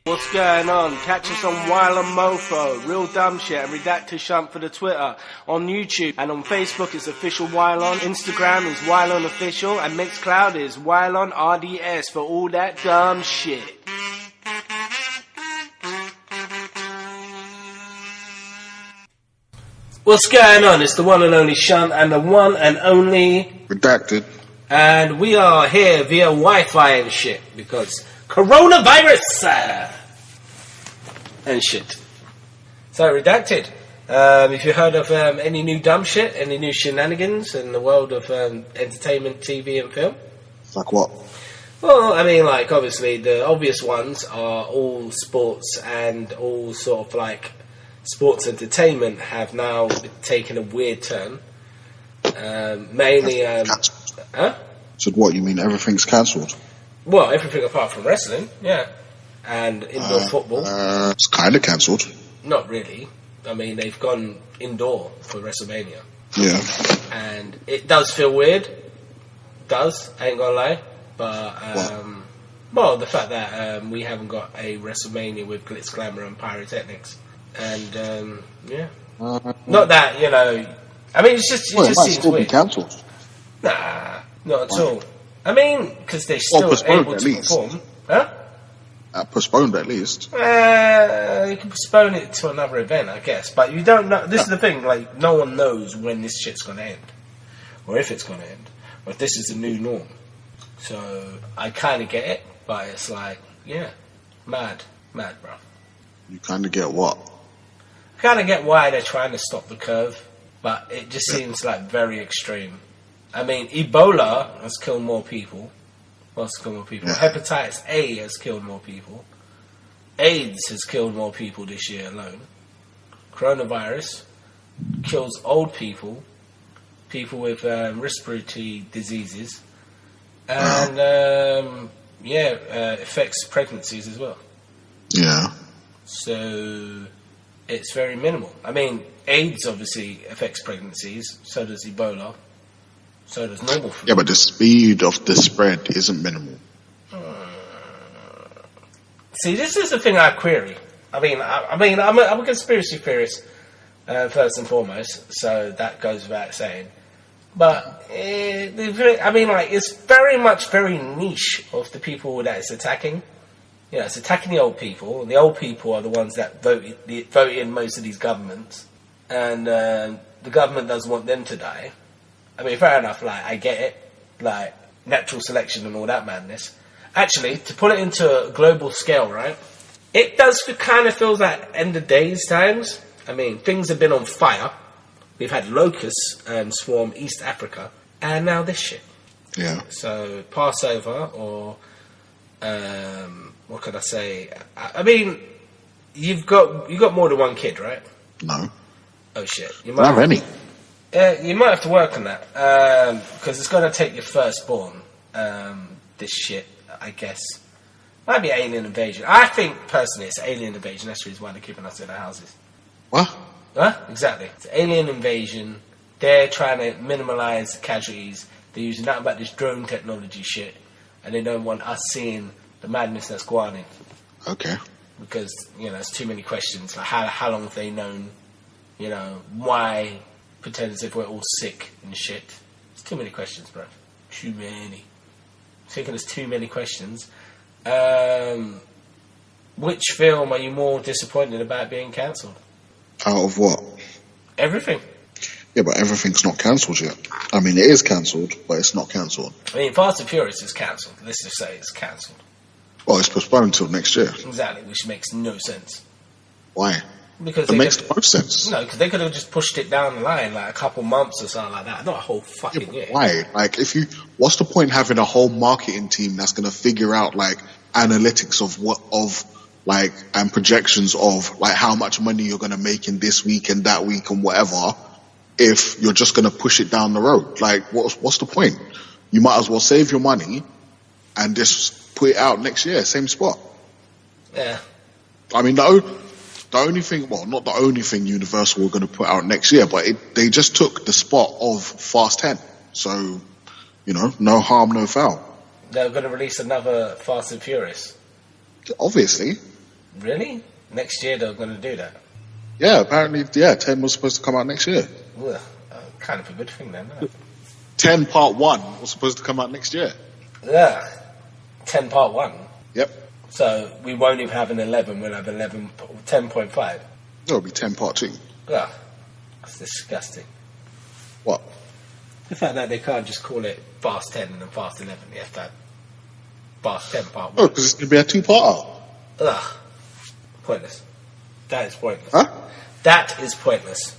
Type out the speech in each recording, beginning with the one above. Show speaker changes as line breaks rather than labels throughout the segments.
What's going on? Catch us on Wylion Mofo, Real Dumbshit, and Redacted Shunt for the Twitter. On YouTube and on Facebook it's Official Wylion. Instagram is Wylion Official, and Mixcloud is Wylion RDS for all that dumb shit. What's going on? It's the one and only Shunt and the one and only
Redacted.
And we are here via Wi-Fi and shit because coronavirus and shit. So Redacted. If you heard of any new dumb shit, any new shenanigans in the world of entertainment, TV and film?
Like what?
Well, I mean, like, obviously the obvious ones are all sports, and all sort of like sports entertainment have now taken a weird turn. Mainly, huh?
So what, you mean everything's cancelled?
Well, everything apart from wrestling, yeah. And indoor football.
It's kind of cancelled.
Not really. I mean, they've gone indoor for WrestleMania.
Yeah.
And it does feel weird. Does, I ain't gonna lie. But, well, the fact that we haven't got a WrestleMania with glitz, glamour and pyrotechnics. And, yeah. Not that, you know... I mean, it just
seems
weird.
Still be cancelled.
Nah, not at all. I mean, because they're still able to perform. Huh?
Postponed at least.
You can postpone it to another event, I guess. But you don't know. This is the thing, like, no one knows when this shit's going to end. Or if it's going to end. Or if this is the new norm. So, I kind of get it. But it's like, yeah. Mad, bro.
You kind of get what?
I kind of get why they're trying to stop the curve. But it just seems, like, very extreme. I mean, Ebola has killed more people. What's killed more people?
Yeah.
Hepatitis A has killed more people. AIDS has killed more people this year alone. Coronavirus kills old people, people with respiratory diseases, and affects pregnancies as well.
Yeah.
So it's very minimal. I mean, AIDS obviously affects pregnancies. So does Ebola. So does normal flu.
Yeah, but the speed of the spread isn't minimal.
See, this is the thing I query. I mean, I'm a conspiracy theorist first and foremost, so that goes without saying. But I mean, like, it's very niche of the people that it's attacking. You know, it's attacking the old people, and the old people are the ones that vote in most of these governments, and the government doesn't want them to die. I mean, fair enough, like, I get it, like, natural selection and all that madness. Actually, to put it into a global scale, right, it does kind of feel like end of days times. I mean, things have been on fire. We've had locusts swarm East Africa, and now this shit.
Yeah.
So, Passover, or, what could I say? I mean, you got more than one kid, right?
No.
Oh, shit. You
might have any.
You might have to work on that, because it's going to take your firstborn, this shit, I guess. Might be alien invasion. I think, personally, it's alien invasion. That's the reason why they're keeping us in our houses.
What?
Huh? Exactly. It's alien invasion. They're trying to minimalise casualties. They're using nothing about this drone technology shit, and they don't want us seeing the madness that's going on.
Okay.
Because, you know, it's too many questions. Like, how long have they known? You know, why pretend as if we're all sick and shit? It's too many questions, bro. Too many. I think there's too many questions. Which film are you more disappointed about being cancelled?
Out of what?
Everything.
Yeah, but everything's not cancelled yet. I mean, it is cancelled, but it's not cancelled.
I mean, Fast and Furious is cancelled. Let's just say it's cancelled.
Well, it's postponed until next year.
Exactly, which makes no sense.
Why?
Because
it makes the most sense.
No, because they could have just pushed it down the line, like a couple months or something like that. Not a whole fucking year.
Why? Like, what's the point having a whole marketing team that's going to figure out, like, analytics and projections of, like, how much money you're going to make in this week and that week and whatever, if you're just going to push it down the road? Like, what's the point? you might as well save your money and just put it out next year, same spot.
Yeah.
I mean, the only thing, well, not the only thing Universal were going to put out next year, but they just took the spot of Fast 10. So, no harm, no foul.
They're going to release another Fast and Furious.
Obviously.
Really? Next year they're going to do that?
Yeah, apparently, 10 was supposed to come out next year.
Ugh, kind of a good thing then, isn't it?
10 Part 1 was supposed to come out next year.
Yeah. 10 Part 1?
Yep.
So we won't even have an 11, we'll have 10.5.
It'll be 10 Part 2.
Ugh, that's disgusting.
What?
The fact that they can't just call it Fast 10 and then Fast 11. You have to have Fast 10 Part 1.
Oh, because it's going to be a 2-parter.
Ugh. Pointless. That is pointless.
Huh?
That is pointless.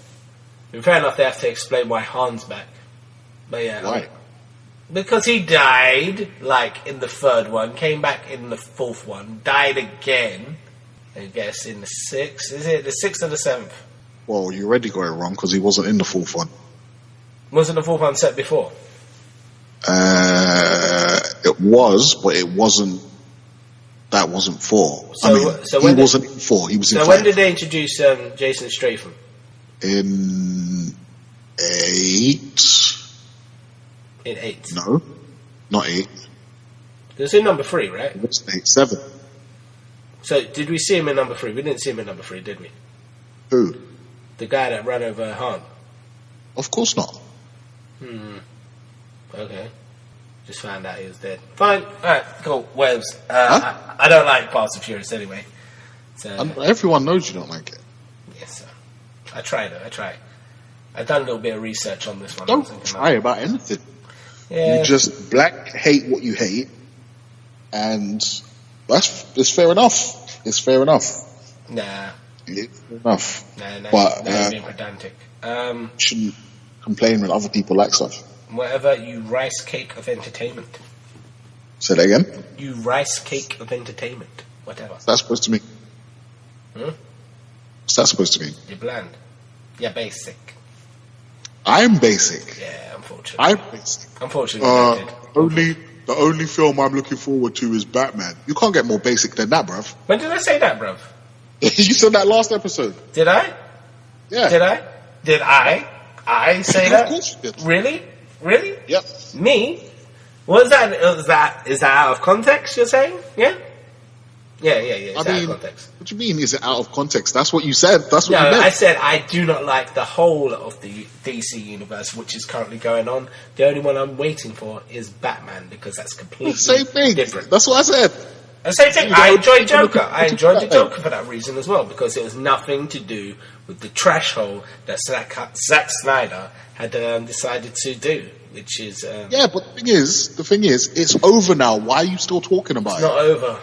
Fair enough, they have to explain why Han's back. But yeah.
Why?
Because he died, in the third one, came back in the fourth one, died again, I guess in the sixth. Is it the sixth or the seventh?
Well, you already got it wrong because he wasn't in the fourth one.
Wasn't the fourth one set before?
It was, but it wasn't. That wasn't 4.
So
he wasn't in 4. He was in 5.
So when did they introduce Jason Statham?
In 8.
In 8.
No, not 8.
It was in number 3, right?
It was 8, 7.
So did we see him in number 3? We didn't see him in number 3, did we?
Who?
The guy that ran over Han.
Of course not.
Okay. Just found out he was dead. Fine. Alright, cool. Webs. I don't like Fast and Furious anyway. So,
everyone knows you don't like it.
Yes, I tried it. I've done a little bit of research on this one.
Don't try about anything.
Yeah.
You just hate what you hate, and it's fair enough. It's fair enough.
Nah.
It's fair enough.
Nah,
but
you're being pedantic.
Shouldn't complain when other people like stuff.
Whatever, you rice cake of entertainment.
Say that again?
You rice cake of entertainment. Whatever.
What's that supposed to mean? What's that supposed to mean?
You're bland. You're basic.
I'm basic.
Yeah, unfortunately.
I'm basic.
Unfortunately,
the only film I'm looking forward to is Batman. You can't get more basic than that, bruv.
When did I say that, bruv?
You said that last episode.
Did I?
Yeah.
Did I? I say that?
Of course you did.
Really?
Yep.
Me? Is that out of context, you're saying? Yeah? Yeah. It's out of context.
What do you mean, is it out of context? That's what you said. That's what you meant.
I said I do not like the whole of the DC universe, which is currently going on. The only one I'm waiting for is Batman, because that's completely
same thing.
different.
That's what I said.
The same thing. I enjoyed Joker. I enjoyed the Joker for that reason as well, because it was nothing to do with the trash hole that Zack Snyder had decided to do, which is...
yeah, but the thing is, it's over now. Why are you still talking about
It's not over.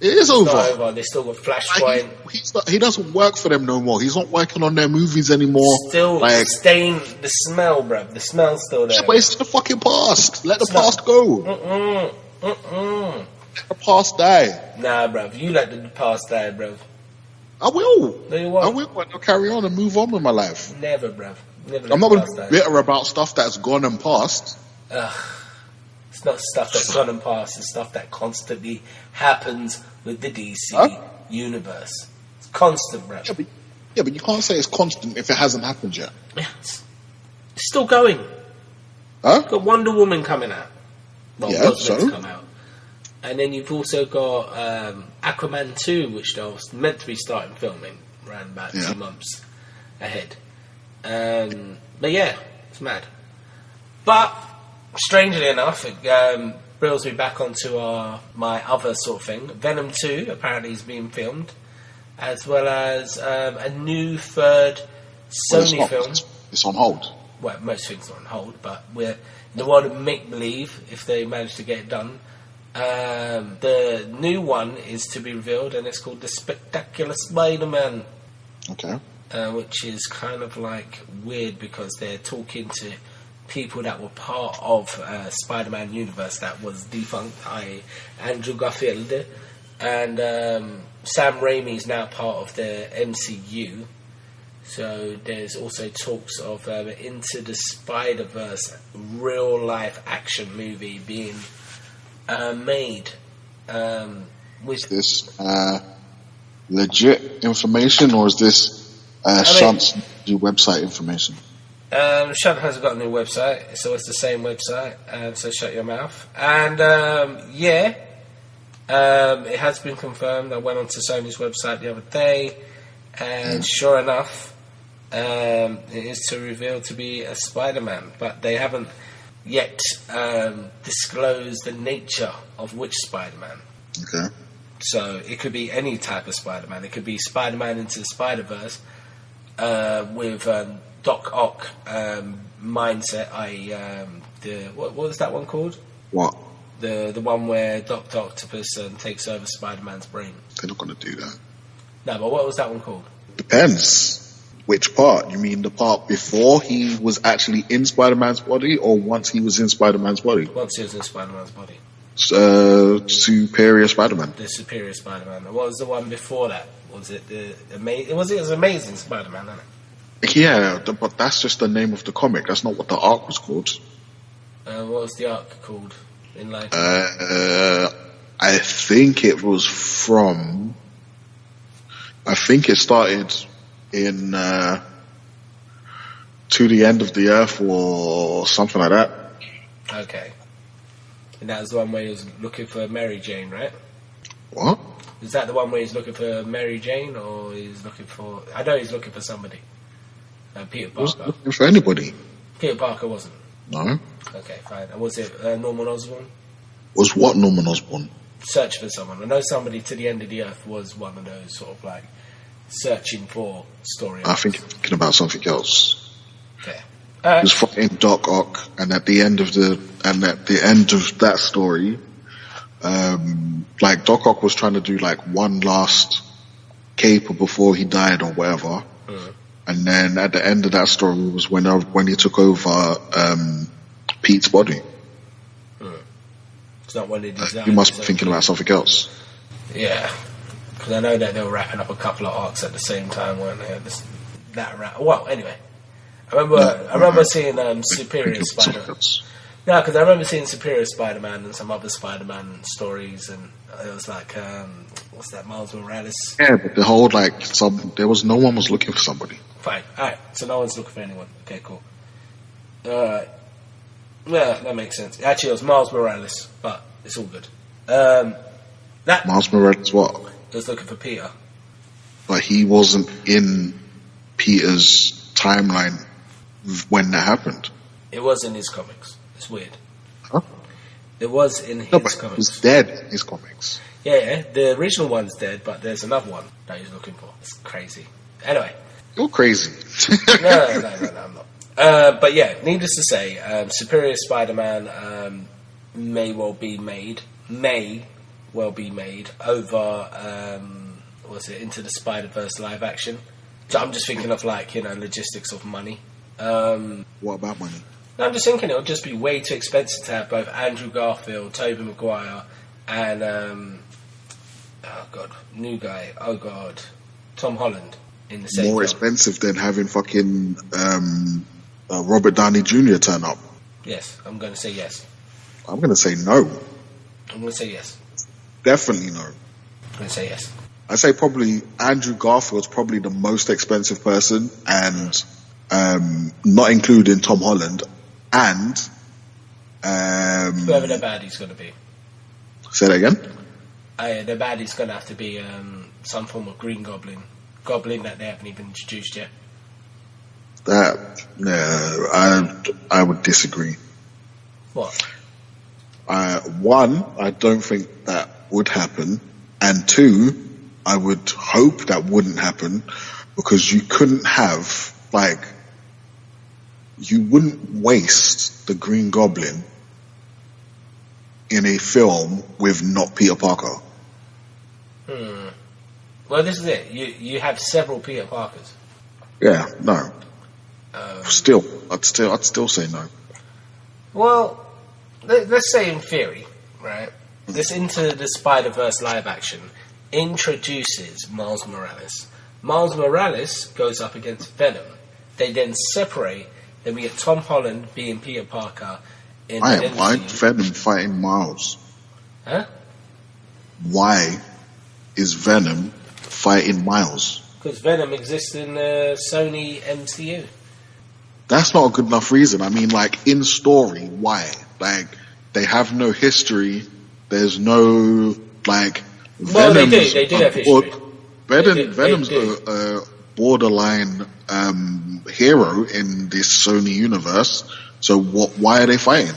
It is over.
It's not over. They still got Flashpoint.
He doesn't work for them no more. He's not working on their movies anymore.
Still staying the smell, bruv. The smell's still there.
Yeah, but it's in the fucking past. Let the past go. Let the past die.
Nah, bruv. You let the past die, bruv.
I will.
No, you won't.
I will. I'll carry on and move on with my life.
Never, bruv.
I'm not going to be bitter about stuff that's gone and passed.
It's not stuff that's gone and passed. It's stuff that constantly happens with the DC universe. It's constant, bruv.
Yeah, but you can't say it's constant if it hasn't happened yet.
Yeah, it's still going.
Huh?
Got Wonder Woman coming out. Well,
yeah,
was meant to come out. And then you've also got Aquaman 2, which they're meant to be starting filming around about 2 months ahead. But yeah, it's mad. But strangely enough, it brings me back onto my other sort of thing. Venom 2 apparently is being filmed, as well as a new third Sony film.
It's on hold.
Well, most things are on hold, but we're in the world of make-believe, if they manage to get it done. The new one is to be revealed, and it's called The Spectacular Spiderman.
Okay.
Which is kind of like weird, because they're talking to people that were part of Spider-Man universe that was defunct, i.e. Andrew Garfield, and Sam Raimi's now part of the MCU, So there's also talks of Into the Spider-Verse real-life action movie being made.
Is this legit information, or is this Shunt's new website information?
Shunt hasn't got a new website, so it's the same website, so shut your mouth. And it has been confirmed. I went onto Sony's website the other day, and sure enough, it is to reveal to be a Spider-Man, but they haven't yet disclosed the nature of which Spider-Man.
Okay.
So it could be any type of Spider-Man. It could be Spider-Man Into the Spider-Verse with Doc Ock mindset, i.e. What was that one called?
What?
The one where Dr. Octopus takes over Spider-Man's brain.
They're not going to do that.
No, but what was that one called?
Depends. Which part? You mean the part before he was actually in Spider-Man's body, or once he was in Spider-Man's body?
Once he was in Spider-Man's body.
Superior Spider-Man.
The Superior Spider-Man. What was the one before that? Was it the Amazing? It was Amazing Spider-Man, wasn't it?
Yeah, but that's just the name of the comic. That's not what the arc was called.
What was the arc called? In life?
I think it was from. I think it started in To the End of the Earth or something like that.
Okay. And that was the one where he was looking for Mary Jane, right?
What?
Is that the one where he's looking for Mary Jane, or he's looking for... I know he's looking for somebody. Peter Parker.
Wasn't looking for anybody.
Peter Parker wasn't?
No.
Okay, fine. And was it Norman Osborn?
Was what Norman Osborn?
Search for someone. I know somebody to the end of the earth was one of those sort of like searching for story.
I think you're thinking about something else.
Okay.
He was fighting Doc Ock, and at the end of that story, like Doc Ock was trying to do like one last caper before he died or whatever, and then at the end of that story was when he took over Pete's body.
It's not when he designed.
You must be thinking about something else.
Yeah, because I know that they were wrapping up a couple of arcs at the same time, weren't they? Well, anyway. I remember seeing Superior Spider-Man. No, because I remember seeing Superior Spider-Man and some other Spider-Man stories, and it was like, what's that, Miles Morales?
Yeah, but the whole no one was looking for somebody.
Fine, alright, so no one's looking for anyone. Okay, cool. Alright. Yeah, that makes sense. Actually, it was Miles Morales, but it's all good.
Miles Morales what?
He was looking for Peter.
But he wasn't in Peter's timeline when that happened.
It was in his comics. It's weird.
Huh?
It was in his
but
comics.
He's dead in his comics.
Yeah, the original one's dead, but there's another one that he's looking for. It's crazy. Anyway.
You're crazy.
No, I'm not. But yeah, needless to say, Superior Spider-Man may well be made over, Into the Spider-Verse live action. So I'm just thinking of logistics of money.
What about money?
I'm just thinking it'll just be way too expensive to have both Andrew Garfield, Tobey Maguire, and Tom Holland in the same
More
film.
expensive than having fucking Robert Downey Jr. turn up.
Yes, I'm going to say yes.
I'm going to say no.
I'm going to say yes.
Definitely no.
I'm going to say yes.
I say probably Andrew Garfield's probably the most expensive person, and not including Tom Holland, and
whoever the baddie's going to be.
Say that again?
The baddie's going to have to be some form of Green Goblin that they haven't even introduced yet.
I would disagree.
What?
One, I don't think that would happen, and two, I would hope that wouldn't happen, because you couldn't have, you wouldn't waste the Green Goblin in a film with not Peter Parker.
Well, this is it. You have several Peter Parkers.
Yeah, no. I'd still say no.
Well, let's say in theory, right? This Into the Spider-Verse live action introduces Miles Morales, Miles Morales goes up against Venom. They then separate. Then we get Tom Holland being Peter Parker.
Why Venom fighting Miles?
Huh?
Why is Venom fighting Miles?
Because Venom exists in the Sony MCU.
That's not a good enough reason. I mean, like, in story, why? Like, they have no history. There's no, like...
Well, they do. They do have history.
Venom's a borderline hero in this Sony universe. So why are they fighting?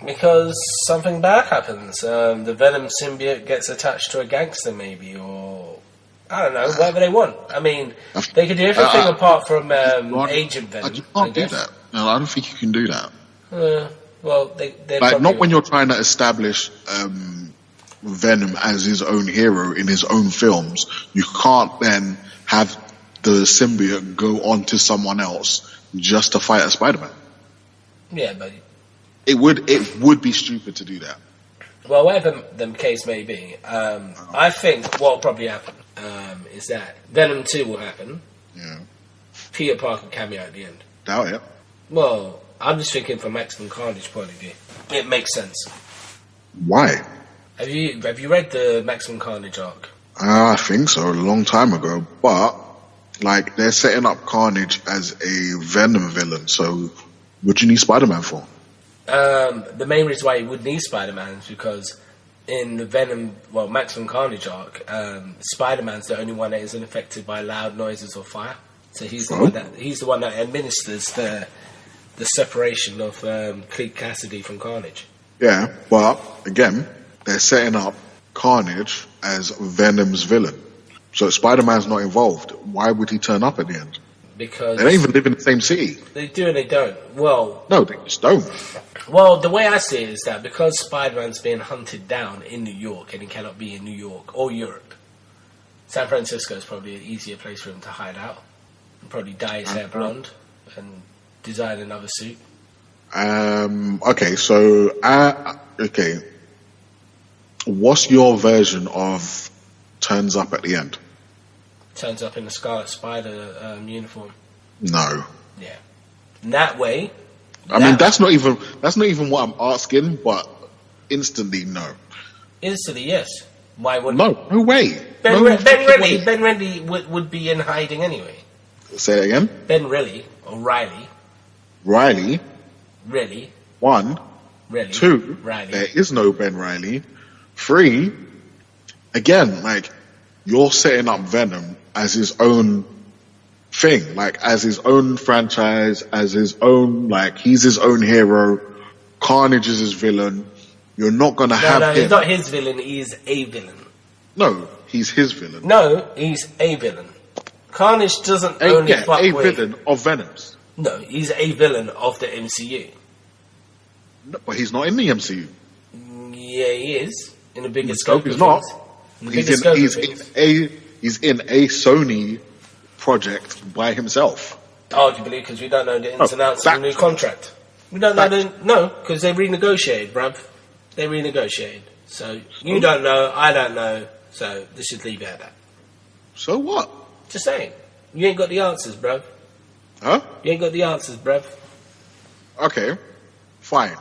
Because something bad happens. The Venom symbiote gets attached to a gangster, maybe, or... I don't know, whatever they want. I mean, they could do everything apart from Agent Venom.
You can't do that. No, I don't think you can do that.
Well, they're
like, not when you're trying to establish Venom as his own hero in his own films. You can't then have the symbiote go on to someone else just to fight a Spider-Man.
Yeah, but...
It would be stupid to do that.
Well, whatever the case may be, I think what will probably happen is that Venom 2 will happen.
Yeah.
Peter Parker cameo at the end.
Doubt it.
Well, I'm just thinking from Maximum Carnage point of view. It makes sense.
Why?
Have you read the Maximum Carnage arc?
I think so, a long time ago. But, like, they're setting up Carnage as a Venom villain, so what do you need Spider-Man for?
The main reason why you would need Spider-Man is because in the Maximum Carnage arc, Spider-Man's the only one that isn't affected by loud noises or fire. So he's the one that administers the separation of Cleet Cassidy from Carnage.
Yeah, but again, they're setting up Carnage as Venom's villain. So Spider-Man's not involved. Why would he turn up at the end?
Because
they don't even live in the same city.
They do and they don't. Well,
no, they just don't.
Well, the way I see it is that because Spider-Man's being hunted down in New York and he cannot be in New York or Europe, San Francisco is probably an easier place for him to hide out. And probably dye his hair blonde and design another suit.
Okay, so okay, what's your version of turns up at the end?
Turns up in the Scarlet Spider uniform.
No.
Yeah. In that way.
I mean, that's not even what I'm asking, but instantly no.
Instantly, yes. Why wouldn't?
No way.
Ben Reilly would be in hiding anyway.
Say it again.
Ben Reilly or Riley.
Riley.
Really.
1.
Really.
2.
Riley.
There is no Ben Reilly. 3. Again, like, you're setting up Venom as his own thing, like as his own franchise, as his own, like, he's his own hero. Carnage is his villain. You're not gonna have him.
No, he's not his villain. He's a villain.
No, he's his villain.
No, he's a villain. Carnage doesn't only fuck with...
a villain of Venom's.
No, he's a villain of the MCU.
No, but he's not in the MCU.
Yeah, he is. In the bigger scope
he's
of
not.
things.
He's in a Sony project by himself.
Arguably, because we don't know the ins and outs of the new contract. We don't know because they renegotiated, bruv. They renegotiated. So you don't know, I don't know. So this should leave it at that.
So what?
Just saying, you ain't got the answers, bruv.
Huh?
You ain't got the answers, bruv.
Okay, fine.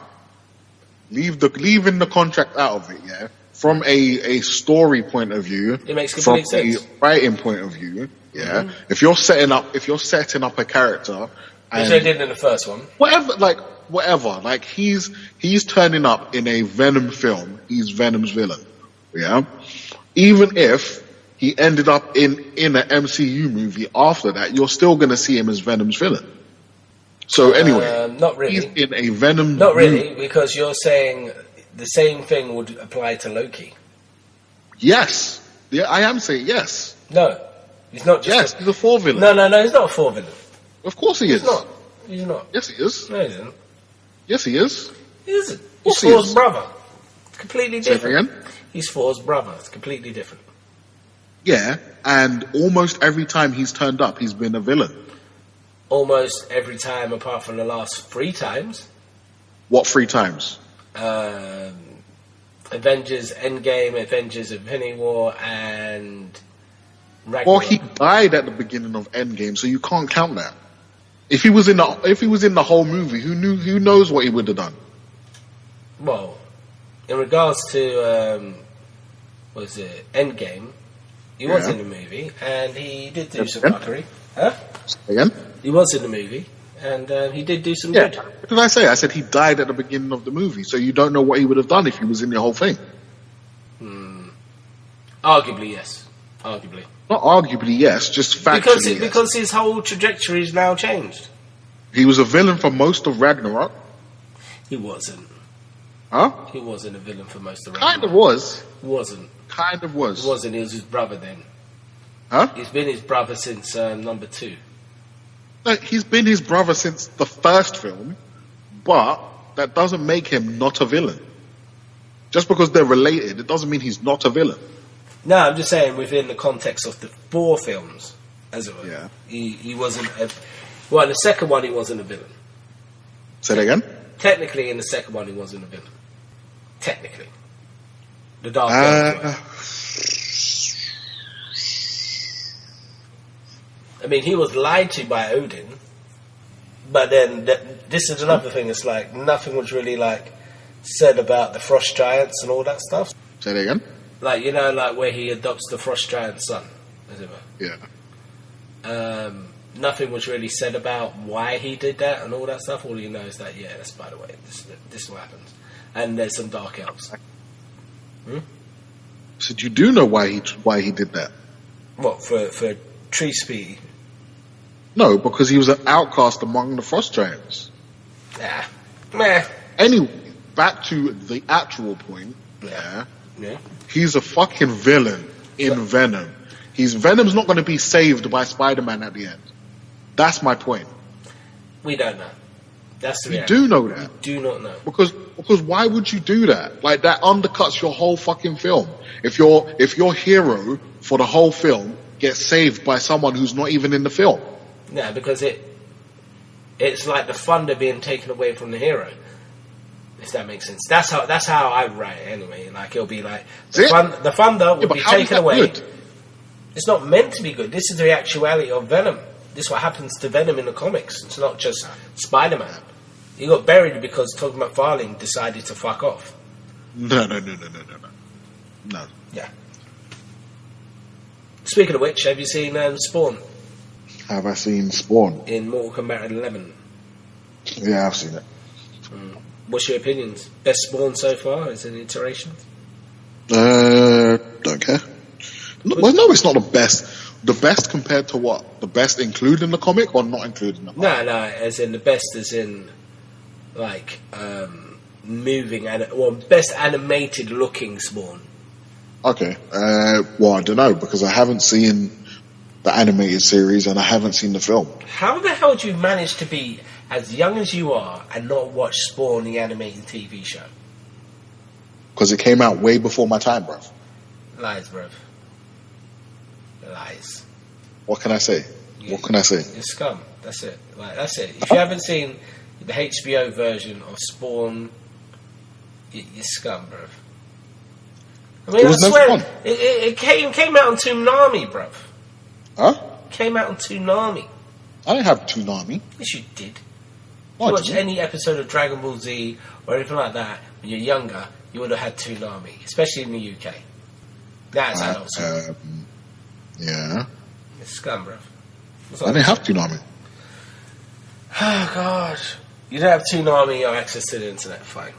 Leaving the contract out of it, yeah. From a story point of view,
it makes complete sense.
From a writing point of view, yeah. Mm-hmm. If you're setting up a character,
which they did in the first one,
whatever, like he's turning up in a Venom film, he's Venom's villain, yeah. Even if he ended up in an MCU movie after that, you're still going to see him as Venom's villain. So anyway,
not really.
He's in a Venom.
Not really, because you're saying the same thing would apply to Loki.
Yes, yeah, I am saying yes.
No, he's not. Just
he's a 4 villain.
No, he's not a 4 villain.
Of course he is.
He's not.
Yes, he is.
No, he isn't.
Yes, he is.
He isn't. He's Thor's brother. Completely different.
Say again?
He's Thor's brother. It's completely different.
Yeah, and almost every time he's turned up, he's been a villain.
Almost every time, apart from the last 3 times.
What 3 times?
Avengers Endgame, Avengers Infinity War, and
Well, he died at the beginning of Endgame, so you can't count that. If he was in the whole movie, who knows what he would have done?
Well, in regards to Endgame, he was in the movie and he did do some fuckery. Huh?
Again?
He was in the movie and he did do some good.
What did I say? I said he died at the beginning of the movie, so you don't know what he would have done if he was in the whole thing.
Arguably, yes. Arguably.
Not arguably, yes, just factually, yes.
Because his whole trajectory is now changed.
He was a villain for most of Ragnarok.
He wasn't.
Huh?
He wasn't a villain for most of
Kind
Ragnarok.
of was.
Wasn't.
Kind of was.
He wasn't. He was his brother then.
Huh?
He's been his brother since number 2.
No, he's been his brother since the first film, but that doesn't make him not a villain. Just because they're related, it doesn't mean he's not a villain.
No, I'm just saying within the context of the 4 films, as it were.
Yeah.
He wasn't well, in the second one he wasn't a villain.
Say that again?
Technically, in the second one he wasn't a villain. Technically. The Dark Knight. I mean, he was lied to by Odin, but then this is another thing. It's like nothing was really like said about the frost giants and all that stuff.
Say that again?
Like, you know, like where he adopts the frost giant's son, as it were.
Yeah.
Nothing was really said about why he did that and all that stuff. All you know is that, yeah, that's by the way, this is what happens. And there's some dark elves.
So you do know why he did that?
What, for tree speed?
No, because he was an outcast among the frost giants.
Yeah. Meh.
Anyway, back to the actual point.
Yeah.
He's a fucking villain in Venom. Venom's not going to be saved by Spider-Man at the end. That's my point.
We don't know. That's the
You
reality.
do know that.
We do not know.
Because why would you do that? Like, that undercuts your whole fucking film. If your hero for the whole film gets saved by someone who's not even in the film.
No, because it's like the thunder being taken away from the hero. If that makes sense. That's how I write it anyway. Like, it'll be like the thunder will be taken away.
Good?
It's not meant to be good. This is the actuality of Venom. This is what happens to Venom in the comics. It's not just Spider-Man. He got buried because Todd McFarlane decided to fuck off.
No.
Yeah. Speaking of which, have you seen Spawn?
Have I seen Spawn?
In Mortal Kombat 11.
Yeah, I've seen it.
What's your opinions? Best Spawn so far? Is it an iteration?
Don't care. No, it's not the best. The best compared to what? The best including the comic or not including the comic?
No, as in the best as in, like, moving, best animated looking Spawn.
Okay. Well, I don't know, because I haven't seen the animated series and I haven't seen the film.
How the hell do you manage to be as young as you are and not watch Spawn, the animated TV show?
Because it came out way before my time, bruv.
Lies, bruv. Lies.
What can I say? What can I say?
You're scum. That's it. Like, that's it. If you haven't seen the HBO version of Spawn, you're scum, bruv. I mean, I swear, it came out on Toonami, bruv.
Huh?
Came out on Toonami.
I didn't have Toonami.
Yes, you did. If
Oh,
you watch
did you?
any episode of Dragon Ball Z or anything like that when you're younger, you would have had Toonami, especially in the UK. That's adult swim.
Yeah.
It's scum, bruv.
I didn't have Toonami.
Oh, God. You don't have Toonami or access to the internet. Fine.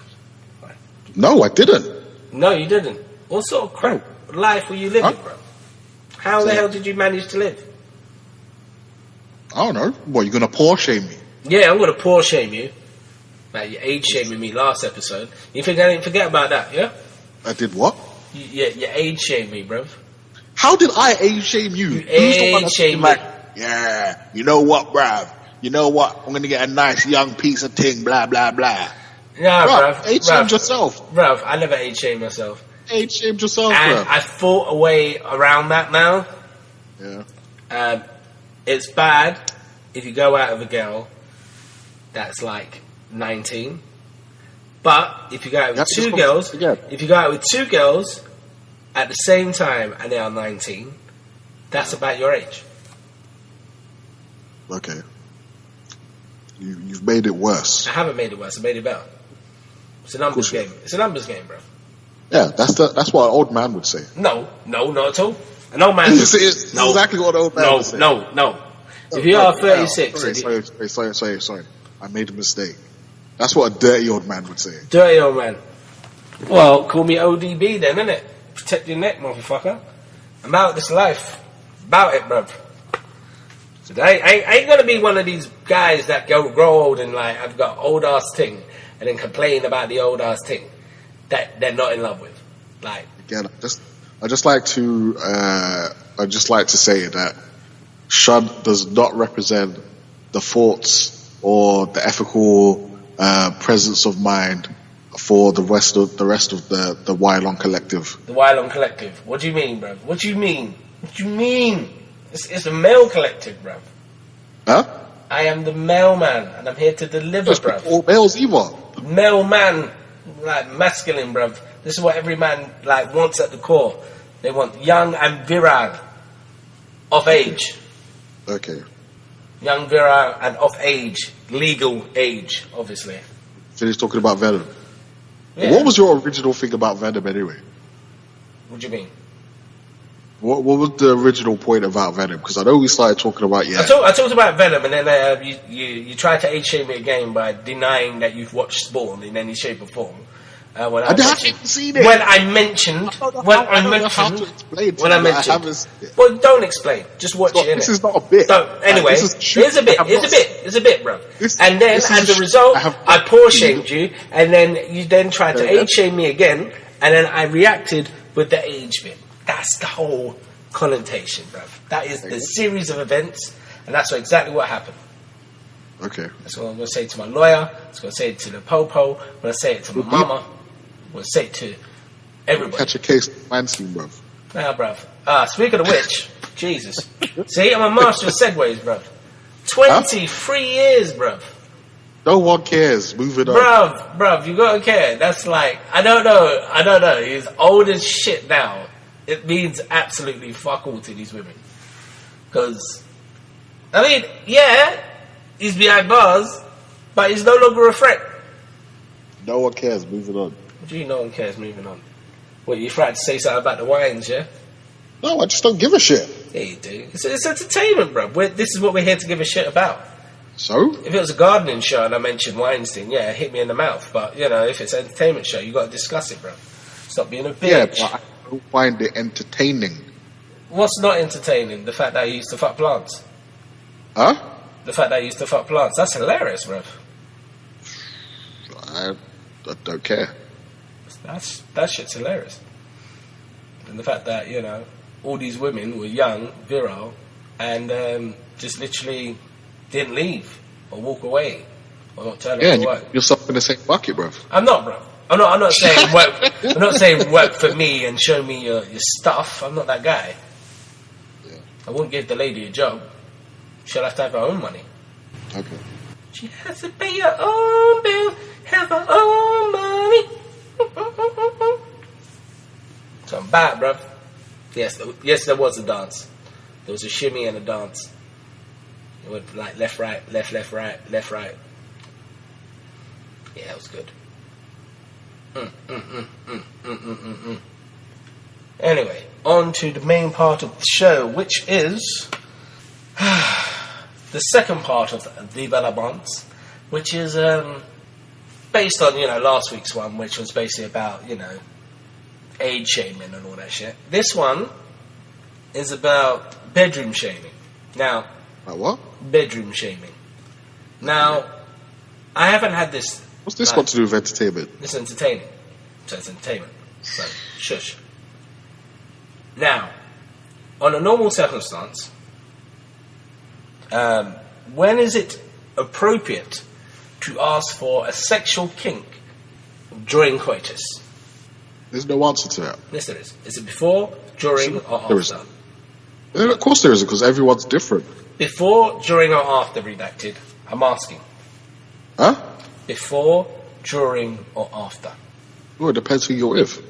No, I didn't.
No, you didn't. What sort of crap life were you living, bro? How the hell did you manage to live?
I don't know. What, you're going to poor shame me?
Yeah, I'm going to poor shame you. Like, you age shaming me last episode. You think I didn't forget about that, yeah?
I did what?
You age shamed me, bruv.
How did I age shame you?
You age shamed me.
Like, yeah, you know what, bruv? You know what? I'm going to get a nice young piece of ting, blah, blah, blah.
Nah, bruv.
Age shamed yourself.
Bruv, I never age shamed myself.
Age shamed yourself,
And
bruv.
I thought a way around that now.
Yeah.
It's bad if you go out with a girl that's like 19. But if you go out with two girls at the same time and they are 19, That's about your age.
Okay. You've made it worse.
I haven't made it worse. I made it better. It's a numbers game. It's a numbers game, bro.
Yeah, that's what an old man would say.
No, not at all. An old man.
It's exactly what an old man would say.
No. If you are 36,
sorry. I made a mistake. That's what a dirty old man would say.
Dirty old man. Well, call me ODB then, innit? Protect your neck, motherfucker. I'm out this life. About it, bruv. So I ain't gonna be one of these guys that grow old and like, I've got old ass thing, and then complain about the old ass thing that they're not in love with. Like,
again, I just like to say that Shunt does not represent the thoughts or the ethical presence of mind for the rest of the Wylion collective.
The Wylion collective. What do you mean, bruv? What do you mean? It's a male collective, bruv.
Huh?
I am the mailman, and I'm here to deliver, bruv.
All males either.
Male man, like masculine, bruv. This is what every man like wants at the core. They want young and virile, of age.
Okay.
Young, virile, and of age, legal age, obviously.
Finish talking about Venom.
Yeah.
What was your original thing about Venom anyway?
What do you mean?
What was the original point about Venom? Because I know we started talking about
I talked about Venom, and then you tried to age shame me again by denying that you've watched Spawn in any shape or form. I
haven't seen it.
When I mentioned, well, don't explain. Just watch it.
This is not a bit.
Anyway, here's a bit, bro. And then, as a result, I poor shamed you, and then you then tried to age shame me again, and then I reacted with the age bit. That's the whole connotation, bro. That is the series of events, and that's exactly what happened.
Okay.
That's what I'm going to say to my lawyer. I'm going to say it to the popo. I'm going to say it to my mama. I'm going to say it to everybody.
Catch a case of Weinstein, bruv.
Nah, bruv. Speaking of which, Jesus. See, I'm a master of segues, bruv. 23 years, bruv.
No one cares. Move it on.
Bruv, you got to care. That's like, I don't know. He's old as shit now. It means absolutely fuck all to these women. Because, I mean, yeah, he's behind bars, but he's no longer a threat.
No one cares. Moving on.
What do you no one cares? Moving on. What, you tried to say something about the wines, yeah?
No, I just don't give a shit.
Yeah, you do. It's entertainment, bro. This is what we're here to give a shit about.
So?
If it was a gardening show and I mentioned Weinstein, yeah, hit me in the mouth. But, you know, if it's an entertainment show, you got to discuss it, bro. Stop being a bitch.
Yeah, but I don't find it entertaining.
What's not entertaining? The fact that I used to fuck plants.
Huh?
The fact that I used to fuck plants. That's hilarious, bro.
I don't care.
That shit's hilarious. And the fact that, you know, all these women were young, virile, and just literally didn't leave or walk away or not turn up to work.
You're stuck in the same bucket, bro.
I'm not, bro. I'm not saying work. I'm not saying work for me and show me your stuff. I'm not that guy.
Yeah.
I won't give the lady a job. She'll have to have her own money.
Okay.
She has to pay her own bill, have her own money. So I'm back, bruv. Yes, there was a dance. There was a shimmy and a dance. It went like left, right, left, right, left, right. Yeah, it was good. Anyway, on to the main part of the show, which is the second part of the developments, which is based on, you know, last week's one, which was basically about, you know, age shaming and all that shit. This one is about bedroom shaming. Now,
what?
Bedroom shaming. Now, I haven't had this.
What's this got to do with entertainment?
It's entertaining. So it's entertainment. So, shush. Now, on a normal circumstance, when is it appropriate to ask for a sexual kink during coitus?
There's no answer to that.
Yes, there is. Is it before, during, or after?
Of course there isn't, because everyone's different.
Before, during, or after Redacted? I'm asking.
Huh?
Before, during, or after?
Well, it depends who you're with.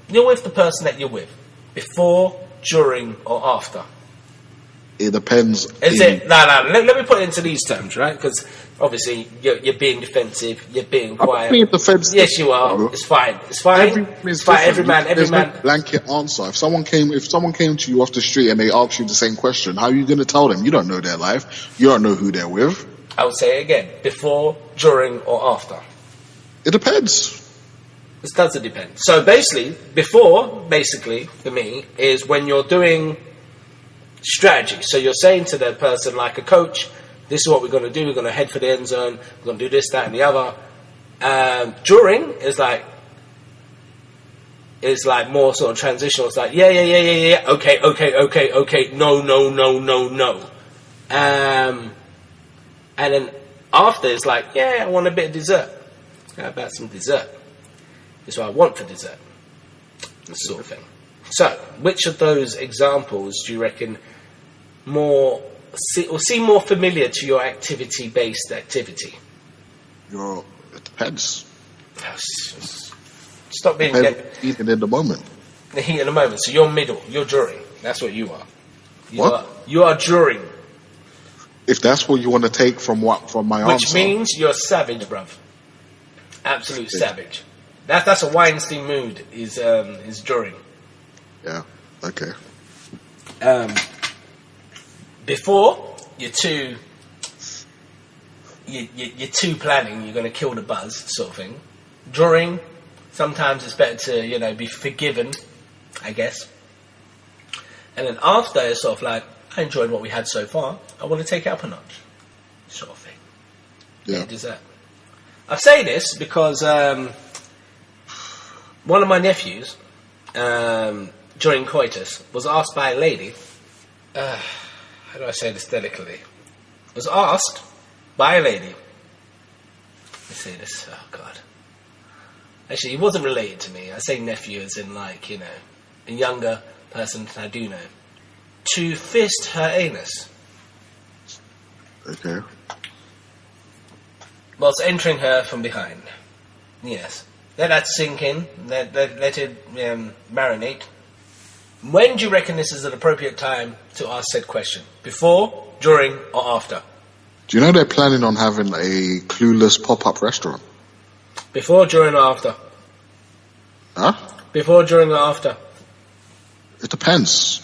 You're with the person that you're with. Before, during, or after?
It depends.
Is it? No. Let me put it into these terms, right? Because obviously you're being defensive. You're being quiet.
I'm being defensive.
Yes, you are. Bro. It's fine. It's fine. It's fine. Every man.
No blanket answer. If someone came to you off the street and they asked you the same question, how are you going to tell them? You don't know their life. You don't know who they're with.
I would say it again: before, during, or after.
It depends.
It doesn't depend. So basically, before, for me, is when you're doing strategy. So you're saying to the person, like a coach, this is what we're going to do. We're going to head for the end zone. We're going to do this, that, and the other. During is like more sort of transitional. It's like, yeah. Okay. No. And then after it's like, yeah, I want a bit of dessert. How about some dessert? This is what I want for dessert. This sort of thing. So, which of those examples do you reckon seem more familiar to your activity-based activity?
It depends.
Stop being
even in the moment.
The heat in the moment. So you're middle. You're during. That's what you are. You are during.
If that's what you want to take from my answer,
which means you're savage, bruv. Absolute savage. That's a Weinstein mood. Is during.
Yeah. Okay.
Before you're too planning. You're going to kill the buzz, sort of thing. During, sometimes it's better to be forgiven, I guess. And then after, it's sort of like, I enjoyed what we had so far. I want to take it up a notch, sort of thing.
Yeah.
Dessert. I say this because one of my nephews, during coitus, was asked by a lady. How do I say this delicately? Was asked by a lady. Let me say this. Oh God. Actually, he wasn't related to me. I say nephew as in a younger person that I do know. To fist her anus.
Okay.
Whilst entering her from behind. Yes. Let that sink in. Let it marinate. When do you reckon this is an appropriate time to ask said question? Before, during, or after?
Do you know they're planning on having a clueless pop-up restaurant?
Before, during, or after?
Huh?
Before, during, or after?
It depends.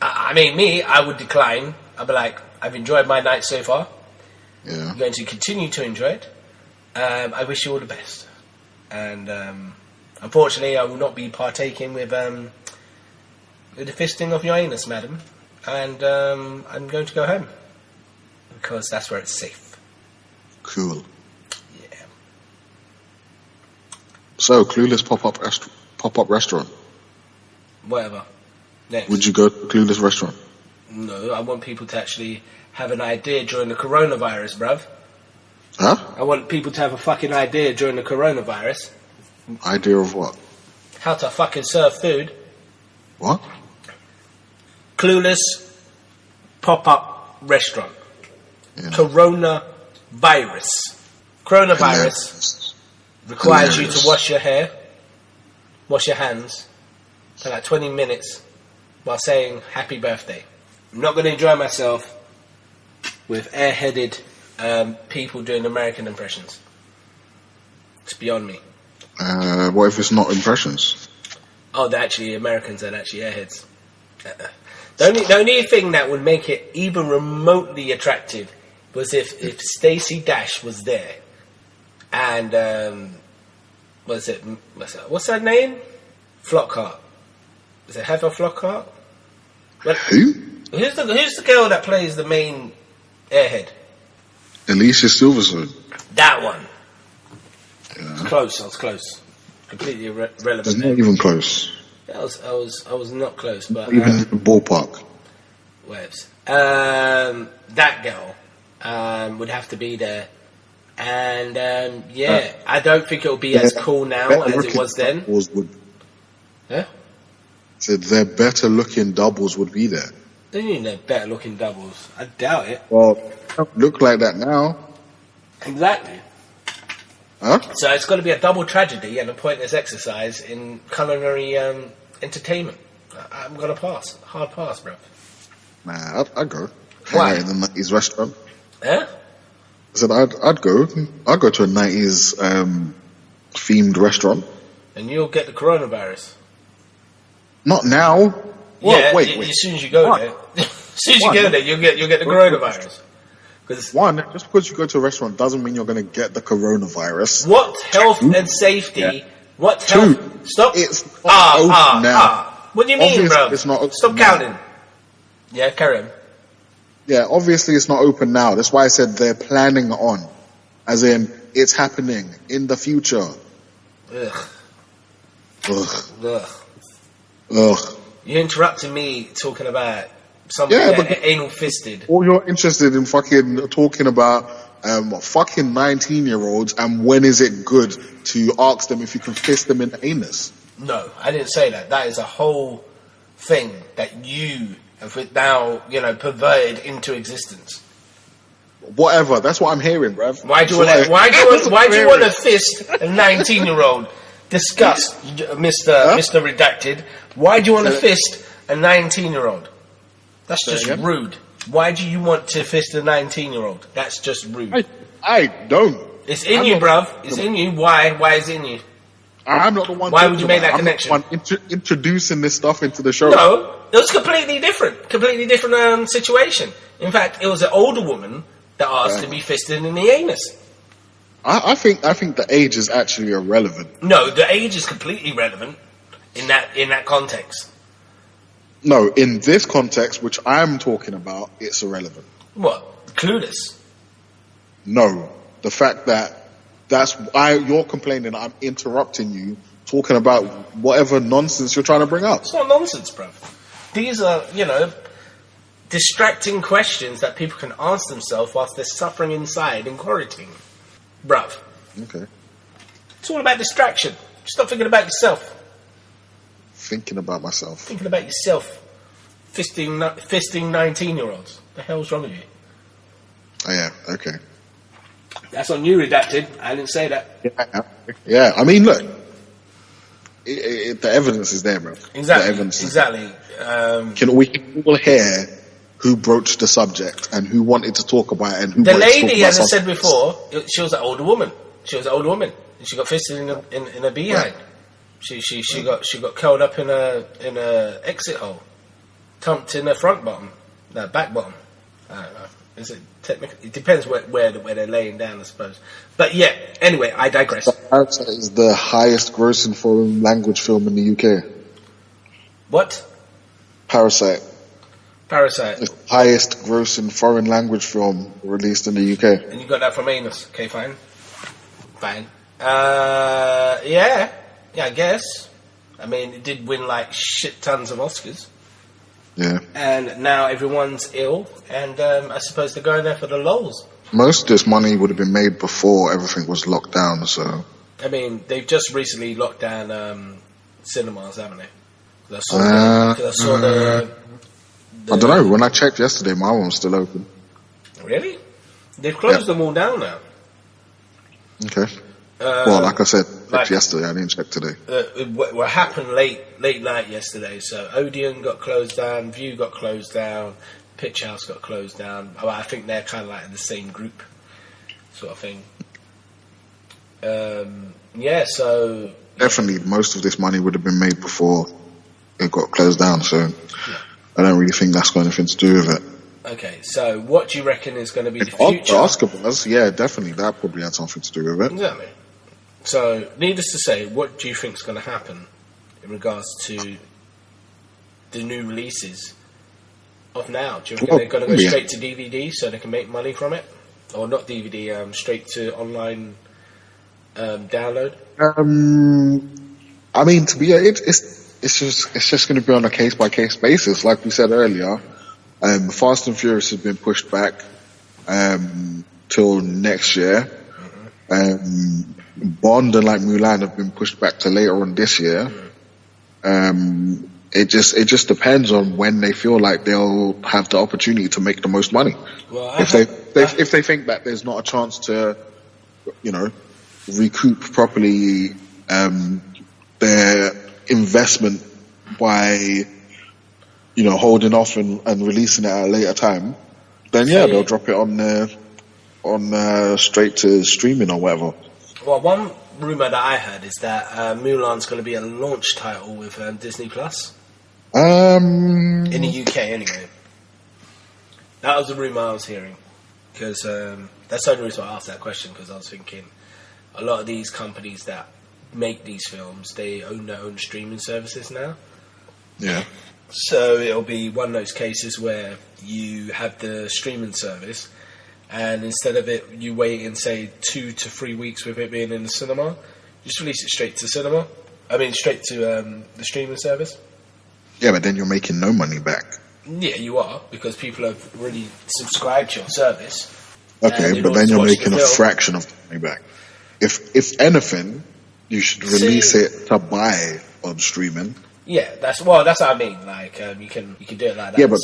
I would decline. I'd be like, I've enjoyed my night so far.
Yeah.
I'm going to continue to enjoy it. I wish you all the best. And unfortunately, I will not be partaking with the fisting of your anus, madam. And I'm going to go home. Because that's where it's safe.
Cool.
Yeah.
So, clueless pop-up restaurant.
Whatever. Next.
Would you go to a clueless restaurant?
No, I want people to actually have an idea during the coronavirus, bruv.
Huh?
I want people to have a fucking idea during the coronavirus.
Idea of what?
How to fucking serve food.
What?
Clueless pop-up restaurant.
Yeah.
Coronavirus. Coronavirus requires you to wash your hair, wash your hands for like 20 minutes while saying happy birthday. I'm not going to enjoy myself with airheaded people doing American impressions. It's beyond me.
What if it's not impressions?
Oh, they're actually Americans and actually airheads. The only thing that would make it even remotely attractive was if Stacey Dash was there. And, what's her name? Flockhart. Is it Heather Flockhart?
Who?
Who's the girl that plays the main airhead?
Alicia Silverstone.
That one.
Yeah.
I was close. Completely irrelevant.
It's not even close.
I was not close, but
even in the ballpark.
Webs. That girl would have to be there, and I don't think it'll be as cool now as it was then. Yeah.
So their better looking doubles would be there.
They need their better looking doubles. I doubt it.
Well, don't look like that now.
Exactly.
Huh?
So it's got to be a double tragedy and a pointless exercise in culinary entertainment. I'm going to pass. Hard pass, bro.
Nah, I'd go.
Why?
Hang out in the 90s restaurant.
Yeah?
I said I'd go to a 90s themed restaurant.
And you'll get the coronavirus.
Not now. What?
Yeah,
wait.
as soon as you go there. As soon as you go there, you'll get the coronavirus.
One, just because you go to a restaurant doesn't mean you're going to get the coronavirus.
What health and safety?
Yeah.
What
Two,
health? Stop.
it's not open now.
What do you mean,
Obviously,
bro?
it's not open
Stop
now.
counting. Yeah, carry on.
Yeah, obviously it's not open now. That's why I said they're planning on. As in, it's happening in the future.
Ugh.
Ugh.
Ugh.
Ugh.
You're interrupting me talking about somebody anal fisted.
All you're interested in fucking talking about fucking 19-year-olds and when is it good to ask them if you can fist them in the anus.
No, I didn't say that. That is a whole thing that you have now, perverted into existence.
Whatever, that's what I'm hearing, bruv.
Why do you want to fist a 19-year-old? Discuss, Mr. Redacted. Why do you want to fist a 19-year-old? That's just rude. Why do you want to fist a 19-year-old? That's just rude.
I don't.
It's in you, bruv. It's in you. Why? Why is it in you?
I'm not the one.
Why would you make that connection?
I'm not the one introducing this stuff into the show.
No, it was completely different situation. In fact, it was an older woman that asked to be fisted in the anus.
I think the age is actually irrelevant.
No, the age is completely relevant in that context.
No, in this context, which I'm talking about, it's irrelevant.
What? Clueless?
No, the fact that you're complaining I'm interrupting you talking about whatever nonsense you're trying to bring up.
It's not nonsense, bruv. These are, distracting questions that people can ask themselves whilst they're suffering inside in quarantine. Bruv.
Okay.
It's all about distraction. Stop thinking about yourself.
Thinking about myself.
Thinking about yourself. Fisting 19-year-olds. The hell's wrong with you?
Oh, yeah, okay.
That's on you, Redacted. I didn't say that.
Yeah. I mean, look. The evidence is there, bro.
Exactly.
The evidence
exactly.
We can all hear who broached the subject and who wanted to talk about it and who
the
wanted to talk
lady,
about
as I
something.
said before, she was an older woman. And she got fisted in a behind. Right. She got curled up in a exit hole, tumped in the front bottom, no, back bottom. I don't know. Is it technically? It depends where they're laying down, I suppose. But yeah. Anyway, I digress.
Parasite is the highest grossing foreign language film in the UK.
What?
Parasite.
It's
the highest grossing foreign language film released in the UK.
And you got that from Anus. Okay, fine. Yeah, I guess. I mean, it did win like shit tons of Oscars.
Yeah.
And now everyone's ill, and I suppose they're going there for the lols.
Most of this money would have been made before everything was locked down, so...
I mean, they've just recently locked down cinemas, haven't they? I saw the
I don't know, when I checked yesterday, my one was still open.
Really? They've closed them all down now.
Okay. Well, like I said, yesterday, I didn't check today.
What happened late night yesterday, so Odeon got closed down, View got closed down, Pitch House got closed down. I think they're kind of like in the same group, sort of thing. So...
Definitely, most of this money would have been made before it got closed down, so I don't really think that's got anything to do with it.
Okay, so what do you reckon is going to be the future?
The Oscar buzz, yeah, definitely, that probably had something to do with it.
Exactly. So, needless to say, what do you think is going to happen in regards to the new releases of now? Do you reckon they're going to go straight to DVD so they can make money from it? Or not DVD, straight to online download?
I mean, to be it's just going to be on a case by case basis, like we said earlier. Fast and Furious has been pushed back till next year. Bond and like Mulan have been pushed back to later on this year. It just depends on when they feel like they'll have the opportunity to make the most money.
Well,
if they think that there's not a chance to, recoup properly their investment by holding off and releasing it at a later time, then they'll drop it on straight to streaming or whatever.
Well, one rumor that I heard is that Mulan's going to be a launch title with Disney Plus. In the UK, anyway. That was the rumor I was hearing. Because that's the only reason I asked that question, because I was thinking a lot of these companies that make these films, they own their own streaming services now.
Yeah.
So it'll be one of those cases where you have the streaming service, and instead of it, you wait and say 2 to 3 weeks with it being in the cinema, just release it straight to cinema. I mean, straight to the streaming service.
Yeah, but then you're making no money back.
Yeah, you are, because people have already subscribed to your service.
Okay, but then you're making a fraction of the money back. If anything, you should release it to buy on streaming.
Yeah, that's what I mean. Like you can do it like that.
Yeah, but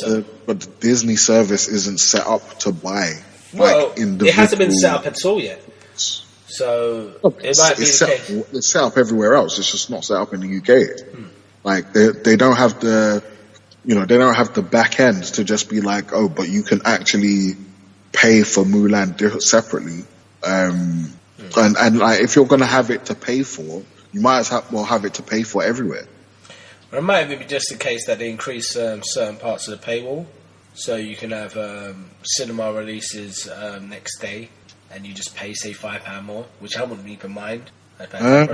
the Disney service isn't set up to buy.
Well, it hasn't been set up at all yet. So it might be the case.
It's set up everywhere else. It's just not set up in the UK. Like they don't have the, they don't have the back end to just be like, oh, but you can actually pay for Mulan separately. And like if you're going to have it to pay for, you might as well have it to pay for everywhere.
Or it might be just the case that they increase certain parts of the paywall, so you can have cinema releases next day, and you just pay, say, £5 more, which I wouldn't even mind. I'd probably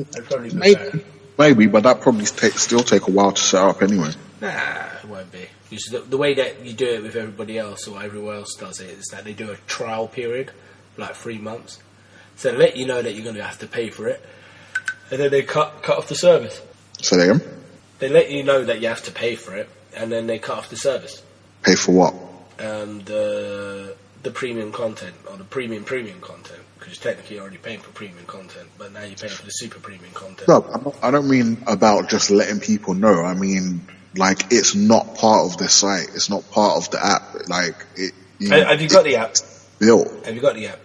prefer it.
Maybe, but that probably still take a while to set up anyway.
Nah, it won't be. Because the way that you do it with everybody else, or everyone else does it, is that they do a trial period, like 3 months. So they let you know that you're going to have to pay for it, and then they cut off the service.
Say that again?
They let you know that you have to pay for it, and then they cut off the service.
Pay for what?
The premium content, or the premium content, because technically you're already paying for premium content, but now you're paying for the super premium content.
No, I don't mean about just letting people know. I mean, like, it's not part of the site. It's not part of the app. Like,
have you got the app?
Built.
Have you got the app?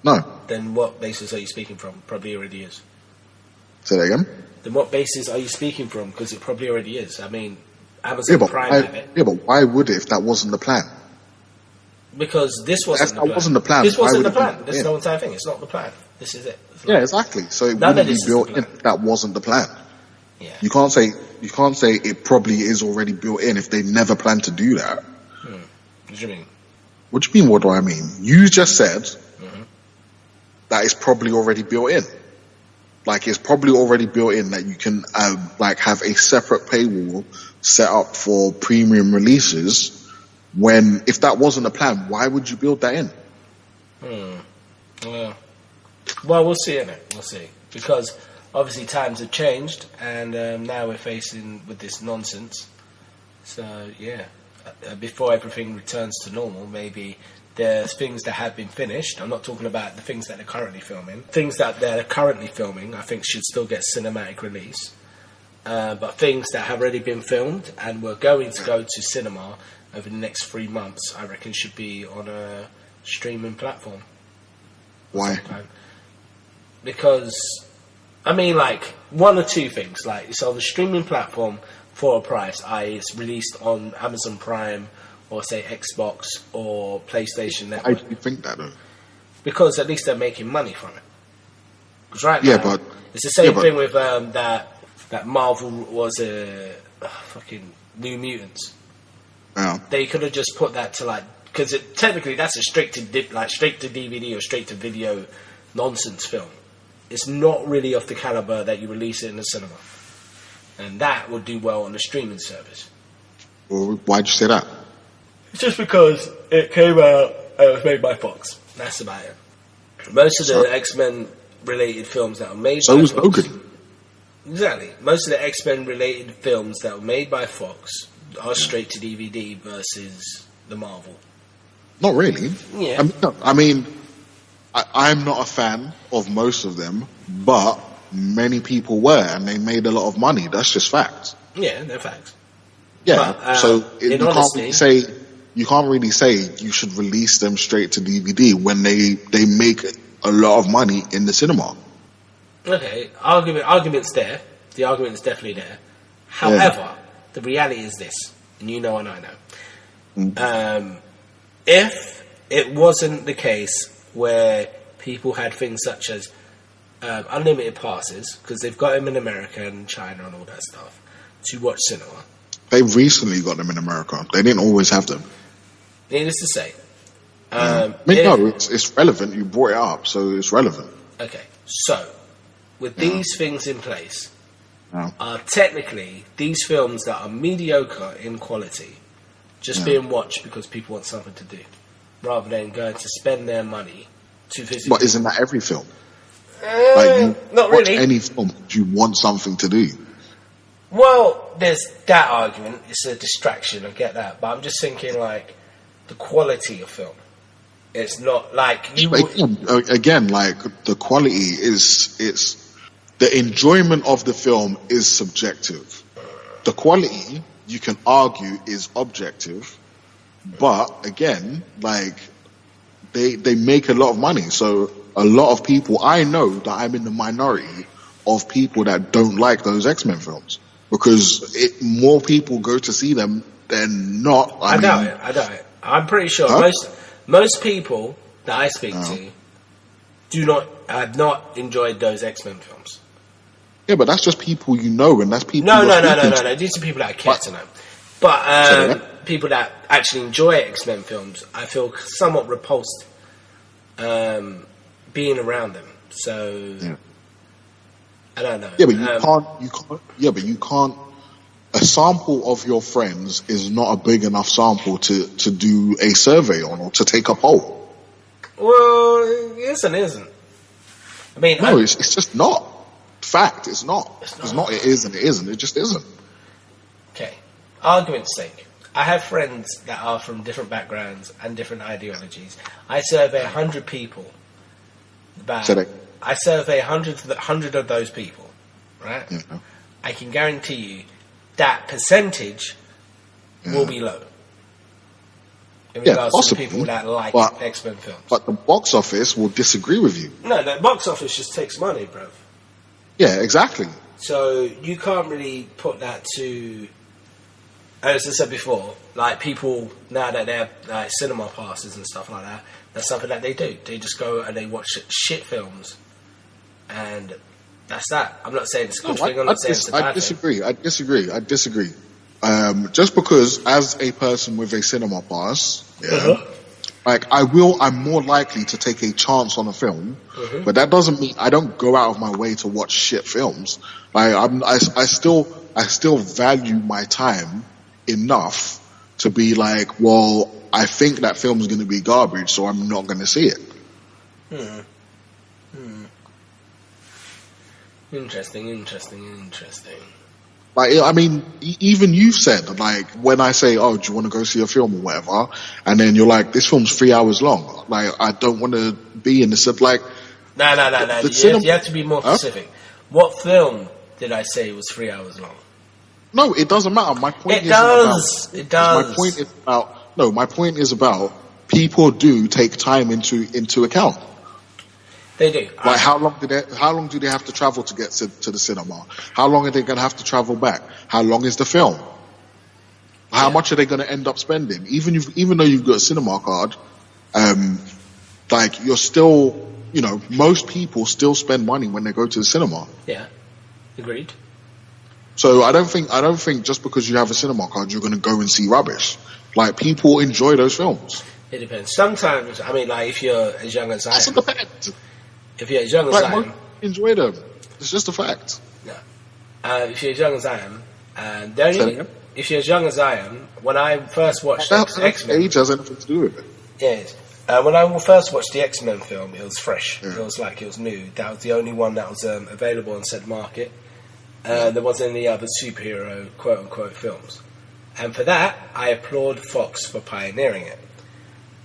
No.
Then what basis are you speaking from? Probably already is.
Say that again?
Then what basis are you speaking from? Because it probably already is. I mean, Amazon Prime have it.
Yeah, but why would it if that wasn't the plan?
Because this wasn't the plan.
That wasn't the plan.
This wasn't the plan. This is the entire thing. It's not the plan. This is it.
Yeah, exactly. So it wouldn't be built in if that wasn't the plan.
Yeah.
You can't say it probably is already built in if they never planned to do that.
What do you mean?
What do you mean, what do I mean? You just said that it's probably already built in. Like, it's probably already built in that you can, have a separate paywall set up for premium releases when, if that wasn't a plan, why would you build that in?
Well, we'll see, innit? We'll see. Because, obviously, times have changed, and now we're facing with this nonsense. So, yeah. Before everything returns to normal, maybe there's things that have been finished. I'm not talking about the things that they're currently filming. Things that they're currently filming, I think, should still get cinematic release. But things that have already been filmed and were going to go to cinema over the next 3 months, I reckon should be on a streaming platform.
Why?
Because, I mean, like, one or two things. Like, it's on the streaming platform for a price, i.e. it's released on Amazon Prime or, say, Xbox or PlayStation Network.
Why do you think that, though?
Because at least they're making money from it. Because right now, it's the same thing with that Marvel was fucking New Mutants.
Yeah.
They could have just put that to, like, because technically that's a straight to DVD or straight to video nonsense film. It's not really of the caliber that you release it in the cinema, and that would do well on the streaming service.
Well, why'd you say that?
It's just because it came out and it was made by Fox. That's about it. Most of the X-Men related films that were made by Fox... So was Logan. Exactly. Most of the X-Men related films that were made by Fox are straight to DVD versus the Marvel.
Not really.
Yeah.
I'm not a fan of most of them, but many people were, and they made a lot of money. That's just facts.
Yeah, they're facts.
Yeah, but, you can't really say you should release them straight to DVD when they make a lot of money in the cinema.
Okay, argument's there. The argument is definitely there. However, the reality is this, and you know and I know. If it wasn't the case where people had things such as unlimited passes, because they've got them in America and China and all that stuff, to watch cinema.
They recently got them in America. They didn't always have them.
Needless to say.
No, it's relevant. You brought it up, so it's relevant.
Okay, so with these things in place, are technically these films that are mediocre in quality just being watched because people want something to do, rather than going to spend their money to visit.
But isn't that every film?
Not really.
Any film, you want something to do.
Well, there's that argument. It's a distraction. I get that, but I'm just thinking like the quality of film. It's not like you.
Again, like the quality is. It's the enjoyment of the film is subjective. The quality, you can argue, is objective. But again, like they make a lot of money, so a lot of people. I know that I'm in the minority of people that don't like those X-Men films because more people go to see them than not. I
doubt it. I'm pretty sure most people that I speak to have not enjoyed those X-Men films.
Yeah, but that's just people you know, and that's people.
No. These are people that I care to know. But people that actually enjoy X-Men films, I feel somewhat repulsed being around them. So I don't know.
Yeah, but you can't. Yeah, but you can't. A sample of your friends is not a big enough sample to do a survey on or to take a poll.
Well, yes and isn't. I mean,
no, it's just not. Fact, it's not. It's not. It is and it isn't. It just isn't.
Okay. Argument's sake, I have friends that are from different backgrounds and different ideologies. I survey 100 people. I survey 100 of those people, right? Yeah. I can guarantee you that percentage will be low. In regards to people that like X-Men films.
But the box office will disagree with you.
No, the box office just takes money, bro.
Yeah, exactly.
So you can't really put that to, as I said before, like people now that they have like cinema passes and stuff like that, that's something that they do. They just go and they watch shit films, and that's that. I'm not saying it's a good thing. I'm not saying it's a bad thing.
I disagree. Just because as a person with a cinema pass, like I'm more likely to take a chance on a film, but that doesn't mean I don't go out of my way to watch shit films. Like I still value my time enough to be like, well, I think that film's going to be garbage, so I'm not going to see it.
Interesting.
Like, I mean, even you've said, like, when I say, oh, do you want to go see a film or whatever? And then you're like, this film's 3 hours long. Like, I don't want to be in this. Like,
No. You have to be more specific. What film did I say was 3 hours long?
No, it doesn't matter. My point
It does.
My point is about people do take time into account.
They do.
Like how long do they have to travel to get to the cinema? How long are they going to have to travel back? How long is the film? How much are they going to end up spending? Even though you've got a cinema card, like you're still, most people still spend money when they go to the cinema.
Yeah, agreed.
So I don't think just because you have a cinema card you're going to go and see rubbish. Like people enjoy those films.
It depends. Sometimes, I mean, like if you're as young as I am.
It depends.
If you're as young as I am,
enjoy them. It's just a fact.
No. If you're as young as I am, if you're as young as I am, when I first watched X-Men,
age has anything to do with it.
Yes. When I first watched the X-Men film, it was fresh. Yeah. It was new. That was the only one that was available on said market. There wasn't any other superhero quote unquote films, and for that I applaud Fox for pioneering it.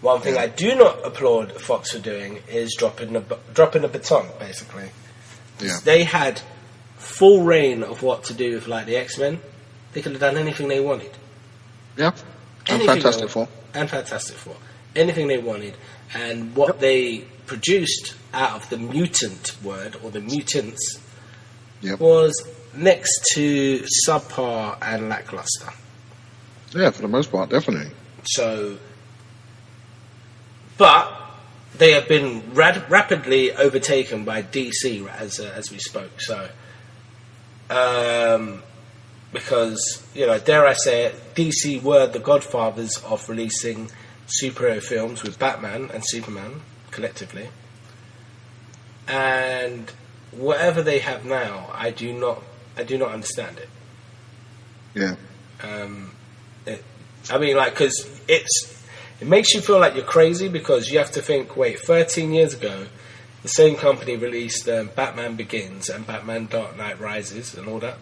One thing I do not applaud Fox for doing is dropping the baton, basically. Yeah. They had full reign of what to do with like the X-Men. They could have done anything they wanted.
Yeah, and Fantastic Four.
Anything they wanted. And what they produced out of the mutant word, or the mutants,
Yep.
was next to subpar and lackluster.
Yeah, for the most part, definitely.
So, but they have been rapidly overtaken by DC as we spoke. So, because, you know, dare I say it, DC were the godfathers of releasing superhero films with Batman and Superman collectively, and whatever they have now, I do not understand it.
Yeah.
Because it makes you feel like you're crazy, because you have to think, wait, 13 years ago, the same company released Batman Begins and Batman Dark Knight Rises and all that.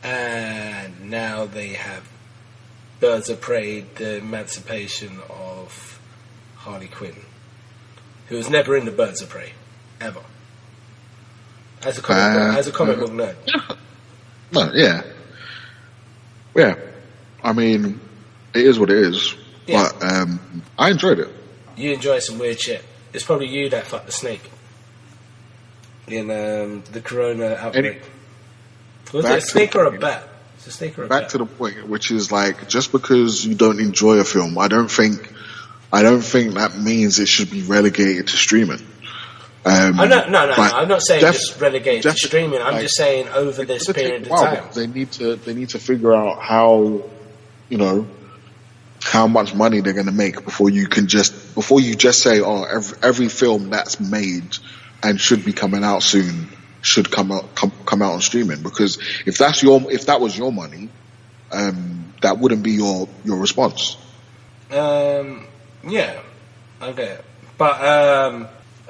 And now they have Birds of Prey, the emancipation of Harley Quinn, who was never in the Birds of Prey, ever. As a comic book nerd.
No, yeah. Yeah. I mean, it is what it is. Yeah. But I enjoyed it.
You enjoy some weird shit. It's probably you that fucked the snake in the Corona outbreak. Was it a snake or a bat? It's a snake or a bat?
Back to the point, which is like, just because you don't enjoy a film, I don't think that means it should be relegated to streaming.
No. I'm not saying just relegated to streaming. I'm just saying over this period of time.
They need to figure out how, you know, how much money they're going to make before you just say, oh, every film that's made and should be coming out soon should come out on streaming. Because if that was your money, that wouldn't be your response.
Yeah, okay, but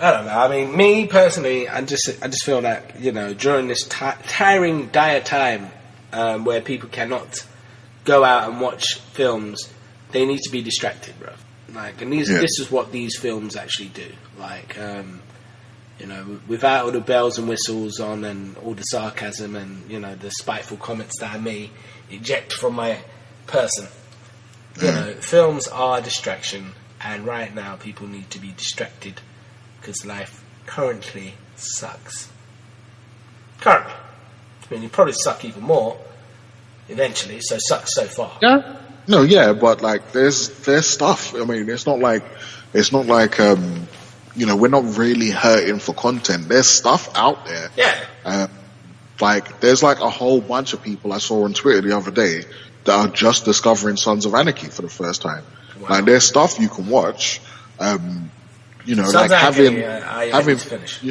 I don't know. I mean, me personally, I just feel like, you know, during this tiring, dire time where people cannot go out and watch films, they need to be distracted, bro. Like, and this is what these films actually do. Like, you know, without all the bells and whistles on and all the sarcasm and, you know, the spiteful comments that I may eject from my person. You know, films are a distraction, and right now people need to be distracted because life currently sucks. Currently. I mean, you probably suck even more eventually, so sucks so far.
Yeah. No, yeah, but like there's stuff. I mean, it's not like you know, we're not really hurting for content. There's stuff out there.
Yeah.
Like there's like a whole bunch of people I saw on Twitter the other day that are just discovering Sons of Anarchy for the first time. Wow. Like there's stuff you can watch. You know, Sons like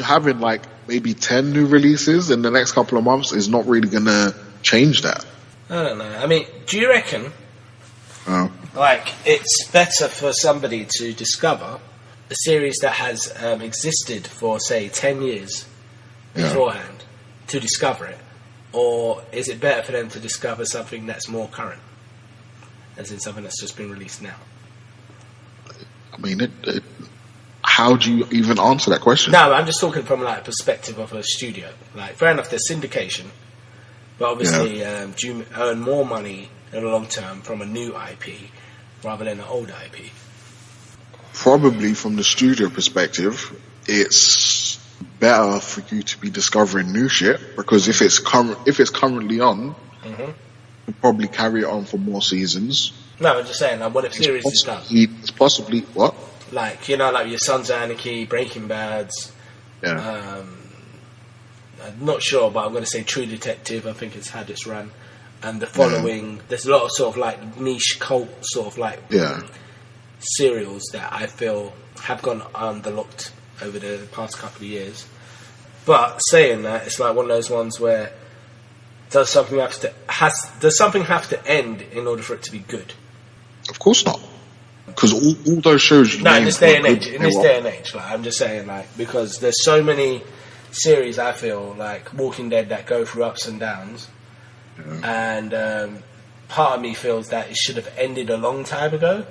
having like maybe 10 new releases in the next couple of months is not really gonna change that.
I don't know. I mean, do you reckon like it's better for somebody to discover a series that has existed for, say, 10 years beforehand to discover it? Or is it better for them to discover something that's more current? As in something that's just been released now?
I mean, how do you even answer that question?
No, I'm just talking from like a perspective of a studio. Like, fair enough, there's syndication, but obviously do you earn more money in the long term from a new IP rather than an old IP?
Probably from the studio perspective, it's better for you to be discovering new shit, because if it's currently on, you'll probably carry it on for more seasons.
No, I'm just saying, like, what if series is done?
It's possibly what?
Like, you know, like your Sons of Anarchy, Breaking Bad's.
Yeah.
I'm not sure, but I'm going to say True Detective. I think it's had its run, and the following. There's a lot of sort of like niche cult sort of like serials that I feel have gone underlooked over the past couple of years. But saying that, it's like one of those ones where does something have to end in order for it to be good?
Of course not, because all those shows you
in this day and age, like, I'm just saying, like, because there's so many series I feel like Walking Dead that go through ups and downs, and part of me feels that it should have ended a long time ago.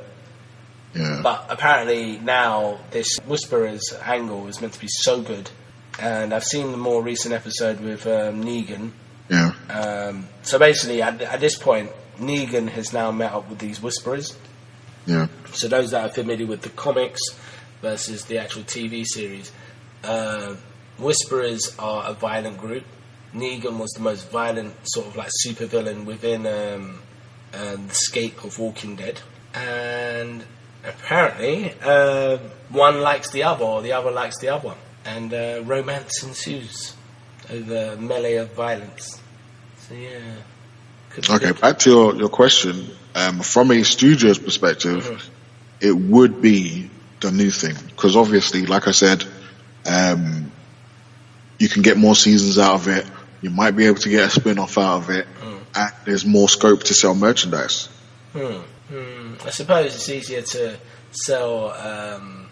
Yeah.
But apparently now this Whisperers angle is meant to be so good, and I've seen the more recent episode with Negan.
Yeah.
So basically, at this point, Negan has now met up with these Whisperers.
Yeah.
So those that are familiar with the comics versus the actual TV series, Whisperers are a violent group. Negan was the most violent sort of like supervillain within the scape of Walking Dead. And apparently, one likes the other, or the other likes the other one. And romance ensues over melee of violence. So yeah.
Okay, back to your question. From a studio's perspective, it would be the new thing. Because obviously, like I said, you can get more seasons out of it. You might be able to get a spin-off out of it. And there's more scope to sell merchandise.
I suppose it's easier to sell an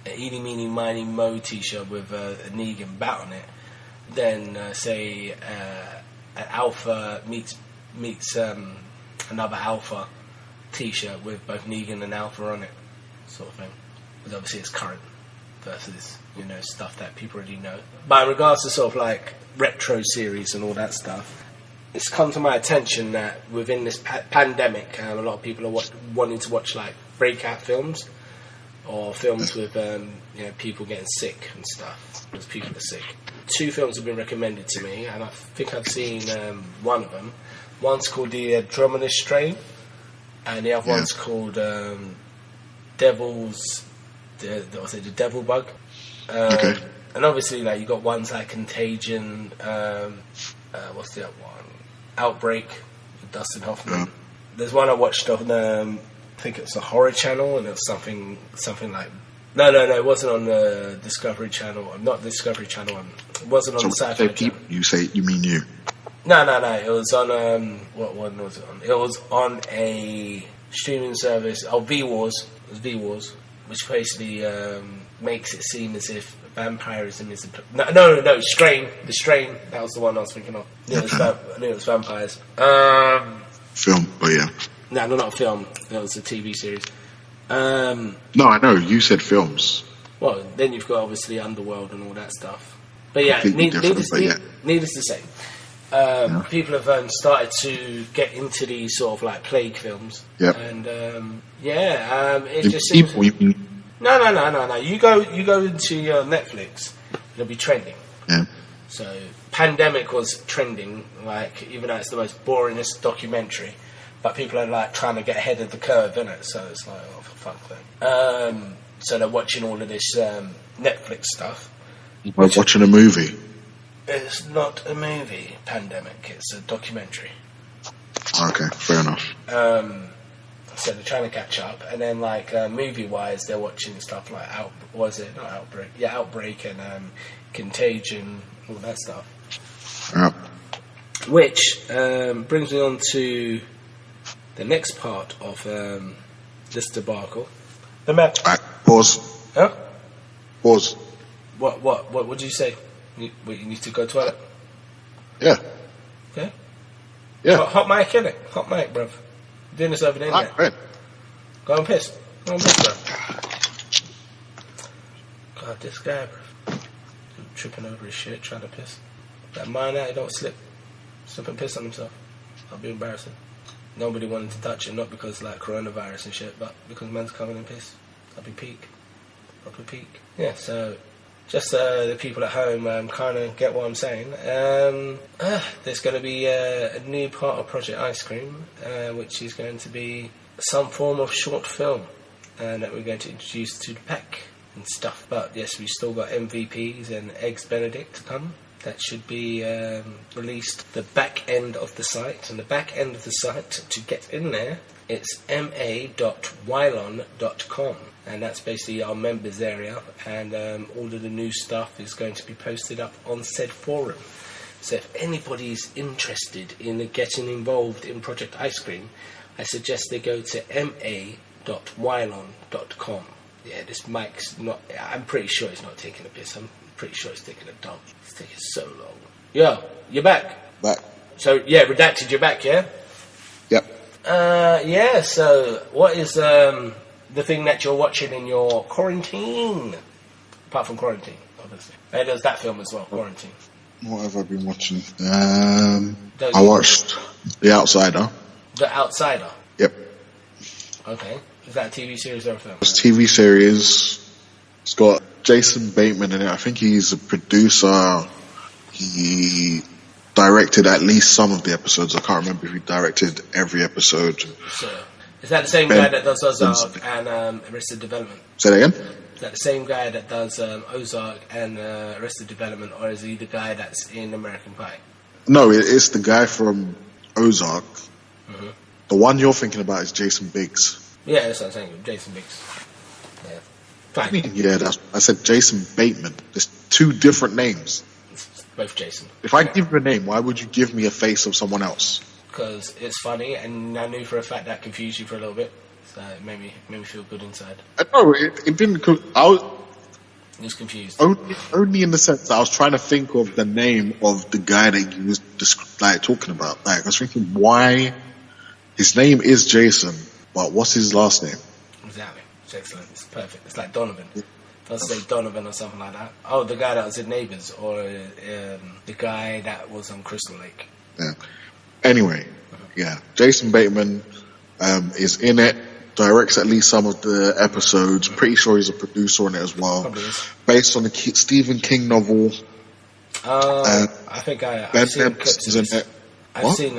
Eeny, Meeny, Miny, Mo t-shirt with a Negan bat on it than, say, an Alpha meets another Alpha t-shirt with both Negan and Alpha on it, sort of thing. Because obviously it's current versus, stuff that people already know. But in regards to sort of like retro series and all that stuff, it's come to my attention that within this pandemic, a lot of people are wanting to watch like breakout films or films with people getting sick and stuff because people are sick. 2 films have been recommended to me, and I think I've seen one of them. One's called The Andromeda Strain, and the other one's called the Devil Bug.
Okay.
And obviously, like you got ones like Contagion. What's the other one? Outbreak with Dustin Hoffman.
Yeah.
There's one I watched on I think it was a horror channel, and it was something like no, it wasn't on the Discovery Channel. Not Discovery Channel. It wasn't on the Sci-Fi Channel.
You mean you?
No. It was on what one was it on? It was on a streaming service. V-Wars. It was V-Wars, which basically makes it seem as if vampirism is no Strain. The Strain, that was the one I was thinking of. I knew it was vampires.
Film, but yeah.
No, not a film. It was a TV series.
No, I know you said films.
Well, then you've got obviously Underworld and all that stuff. But yeah, needless to say, people have started to get into these sort of like plague films.
Yeah.
And it just seems. No. You go into your Netflix, it'll be trending.
Yeah.
So, Pandemic was trending, like, even though it's the most boringest documentary, but people are like trying to get ahead of the curve, innit? So it's like, oh, for fuck's sake. So they're watching all of this Netflix stuff.
We're watching a movie.
It's not a movie, Pandemic. It's a documentary.
Okay, fair enough.
So they're trying to catch up, and then like movie-wise, they're watching stuff like Outbreak and Contagion, all that stuff.
Yeah.
Which brings me on to the next part of this debacle. The map.
Right, pause.
Huh?
Pause.
What did you say? You need to go to the toilet?
Yeah.
Okay.
Yeah.
Hot mic, innit? Hot mic, bruv. Doing this over the internet.
Right.
Go and piss. Bruv. God, this guy, bruv. Tripping over his shit, trying to piss. That mind out, he don't slip and piss on himself. That'll be embarrassing. Nobody wanted to touch it, not because like coronavirus and shit, but because man's coming in piss. That'll be peak. Proper peak. Yeah, so just the people at home kind of get what I'm saying. There's going to be a new part of Project Ice Cream, which is going to be some form of short film that we're going to introduce to the pack and stuff. But yes, we've still got MVPs and Eggs Benedict to come. That should be released the back end of the site. And the back end of the site, to get in there, it's ma.wylion.com. And that's basically our members area. And all of the new stuff is going to be posted up on said forum. So if anybody's interested in getting involved in Project Ice Cream, I suggest they go to ma.wylion.com. Yeah, this mic's not... I'm pretty sure it's not taking a piss. I'm pretty sure it's taking a dump. It's taking so long. Yo, you're back?
Back.
So, yeah, Redacted, you're back, yeah?
Yep.
Yeah, so what is the thing that you're watching in your quarantine? Apart from quarantine, obviously. And there's that film as well, Quarantine.
What have I been watching? I watched The Outsider.
The Outsider?
Yep.
Okay. Is that a TV series or a film?
It's a TV series. It's got Jason Bateman in it. I think he's a producer. He directed at least some of the episodes. I can't remember if he directed every episode.
So, is that the same guy that does Ozark and Arrested Development?
Say that again?
Is that the same guy that does Ozark and Arrested Development, or is he the guy that's in American Pie?
No, it's the guy from Ozark. Mm-hmm. The one you're thinking about is Jason Biggs.
Yeah, that's what I'm saying. Jason Biggs. Yeah. Fine.
Yeah, I said Jason Bateman. There's two different names.
Both Jason.
If I give you a name, why would you give me a face of someone else?
Because it's funny, and I knew for a fact that confused you for a little bit. So it made me feel good inside.
No, it didn't. I
was confused.
Only in the sense that I was trying to think of the name of the guy that you was talking about. Like, I was thinking, why his name is Jason, but what's his last name?
Exactly. It's excellent. It's perfect. It's like Donovan. I'll say Donovan or something like that. Oh, the guy that was in Neighbours, or the guy that was on Crystal Lake.
Yeah. Anyway, yeah, Jason Bateman is in it. Directs at least some of the episodes. Pretty sure he's a producer on it as well.
Probably is.
Based on the Stephen King novel.
I think I've seen clips of this.
In it.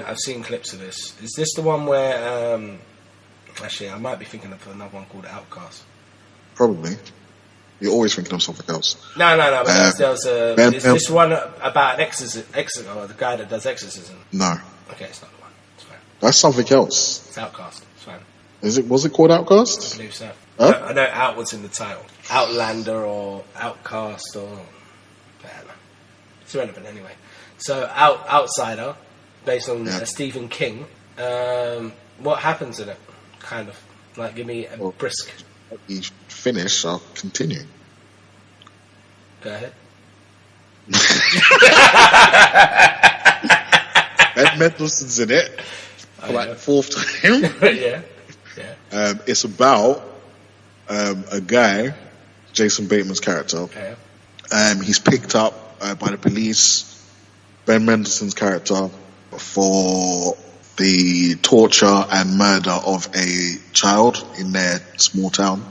I've seen clips of this. Is this the one where? Actually, I might be thinking of another one called Outcast.
Probably. You're always thinking of something else.
No. But there was is this one about an exorcism, or the guy that does exorcism?
No.
Okay, it's not the one. It's fine.
That's something else.
It's Outcast. It's fine.
Was it called Outcast?
I believe so.
Huh?
I know Out was in the title. Outlander or Outcast or... I don't know. It's irrelevant anyway. So, Outsider, based on Stephen King. What happens in it? Kind of. Like, give me a brisk...
You finish, I'll continue.
Go ahead.
Ben Mendelsohn's in it for like the fourth time.
Yeah.
It's about a guy, Jason Bateman's character.
Okay.
He's picked up by the police, Ben Mendelsohn's character, for the torture and murder of a child in their small town.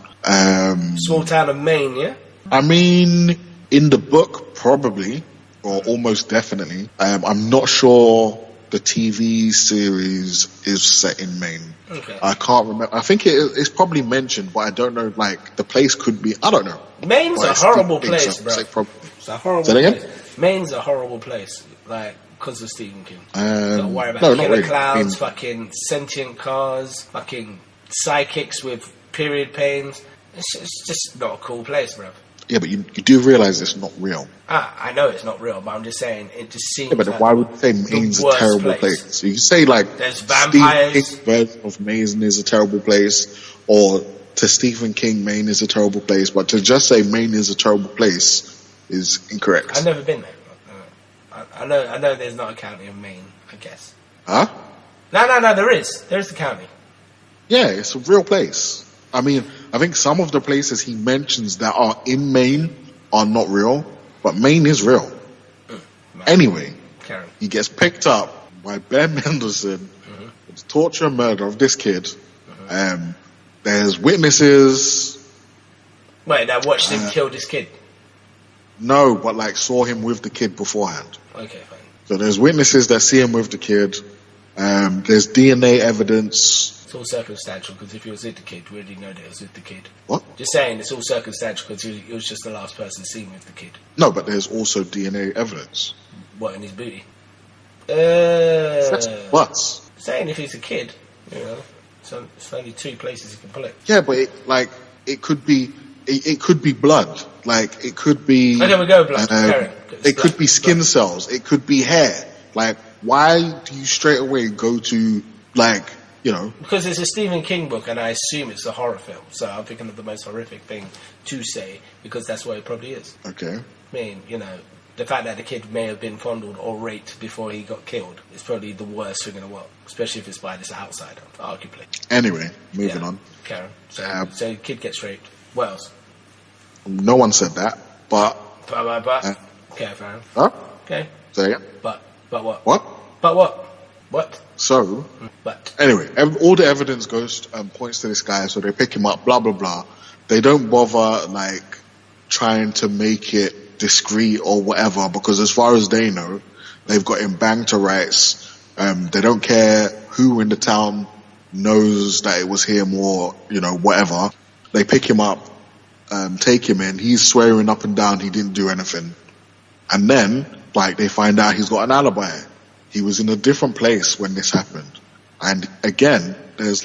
Small town of Maine, yeah?
I mean, in the book, probably, or almost definitely. I'm not sure the TV series is set in Maine.
Okay.
I can't remember. I think it's probably mentioned, but I don't know, like, the place could be, I don't know.
Maine's a horrible place, bro. It's a horrible place. Maine's a horrible place, like, because of Stephen King. Don't worry about killer
really.
clouds, fucking sentient cars, fucking psychics with period pains. It's just not a cool place, bro.
Yeah, but you do realise it's not real.
I know it's not real, but I'm just saying it just seems.
Yeah, but
like
why would you say Maine's a terrible place? So you can say like
there's vampires.
Stephen King's version of Maine is a terrible place, or to Stephen King, Maine is a terrible place. But to just say Maine is a terrible place is incorrect.
I've never been there. I know. There's not a county of Maine. I guess.
Huh?
No. There is. There's the county.
Yeah, it's a real place. I mean, I think some of the places he mentions that are in Maine are not real, but Maine is real. Anyway,
Karen.
He gets picked up by Ben Mendelsohn for the torture and murder of this kid. There's witnesses.
Wait, that watched him kill this kid?
No, but like saw him with the kid beforehand.
Okay, fine.
So there's witnesses that see him with the kid. There's DNA evidence.
It's all circumstantial, because if he was with the kid, we already know that it was with the kid.
What?
Just saying, it's all circumstantial, because he was just the last person seen with the kid.
No, but there's also DNA evidence.
What, in his booty?
That's butts.
Saying if he's a kid, you know, so it's only two places he can pull it.
Yeah, but it could be blood. Like, it could be...
Okay, we go blood.
It could be skin cells. It could be hair. Like, why do you straight away go to, like, you know...
Because it's a Stephen King book, and I assume it's a horror film. So I'm thinking of the most horrific thing to say, because that's what it probably is.
Okay.
I mean, you know, the fact that the kid may have been fondled or raped before he got killed is probably the worst thing in the world, especially if it's by this outsider, arguably.
Anyway, moving on.
Karen. So the kid gets raped. What else?
No one said that, but...
Okay, fair enough.
Huh?
Okay.
Say it.
But what?
What?
But what? What?
So, anyway, all the evidence goes points to this guy, so they pick him up, blah, blah, blah. They don't bother, like, trying to make it discreet or whatever, because as far as they know, they've got him banged to rights. They don't care who in the town knows that it was him or, whatever. They pick him up, take him in. He's swearing up and down he didn't do anything. And then, they find out he's got an alibi. He was in a different place when this happened. And again, there's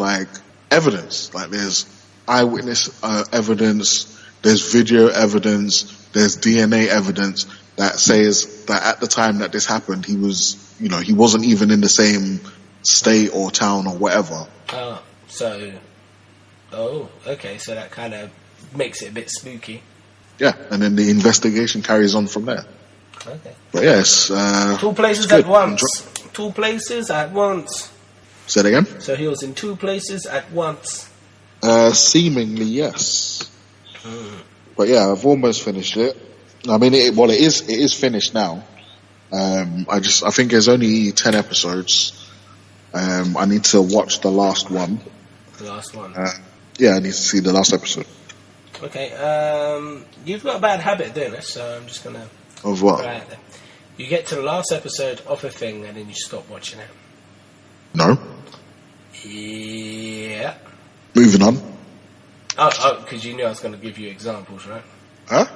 evidence. There's eyewitness evidence, there's video evidence, there's DNA evidence that says that at the time that this happened, he was, he wasn't even in the same state or town or whatever.
Okay, so that kind of makes it a bit spooky.
Yeah, and then the investigation carries on from there.
Okay.
But yes,
2 places at once. 2 places at once.
Say it again?
So he was in 2 places at once.
Seemingly, yes. But yeah, I've almost finished it. I mean, it is finished now. I think there's only 10 episodes. I need to watch the last one.
The last one?
Yeah, I need to see the last episode.
Okay, you've got a bad habit of doing this, so I'm just gonna...
Of what?
Right there. You get to the last episode of a thing and then you stop watching it.
No.
Yeah.
Moving on.
Oh, because you knew I was going to give you examples, right?
Huh?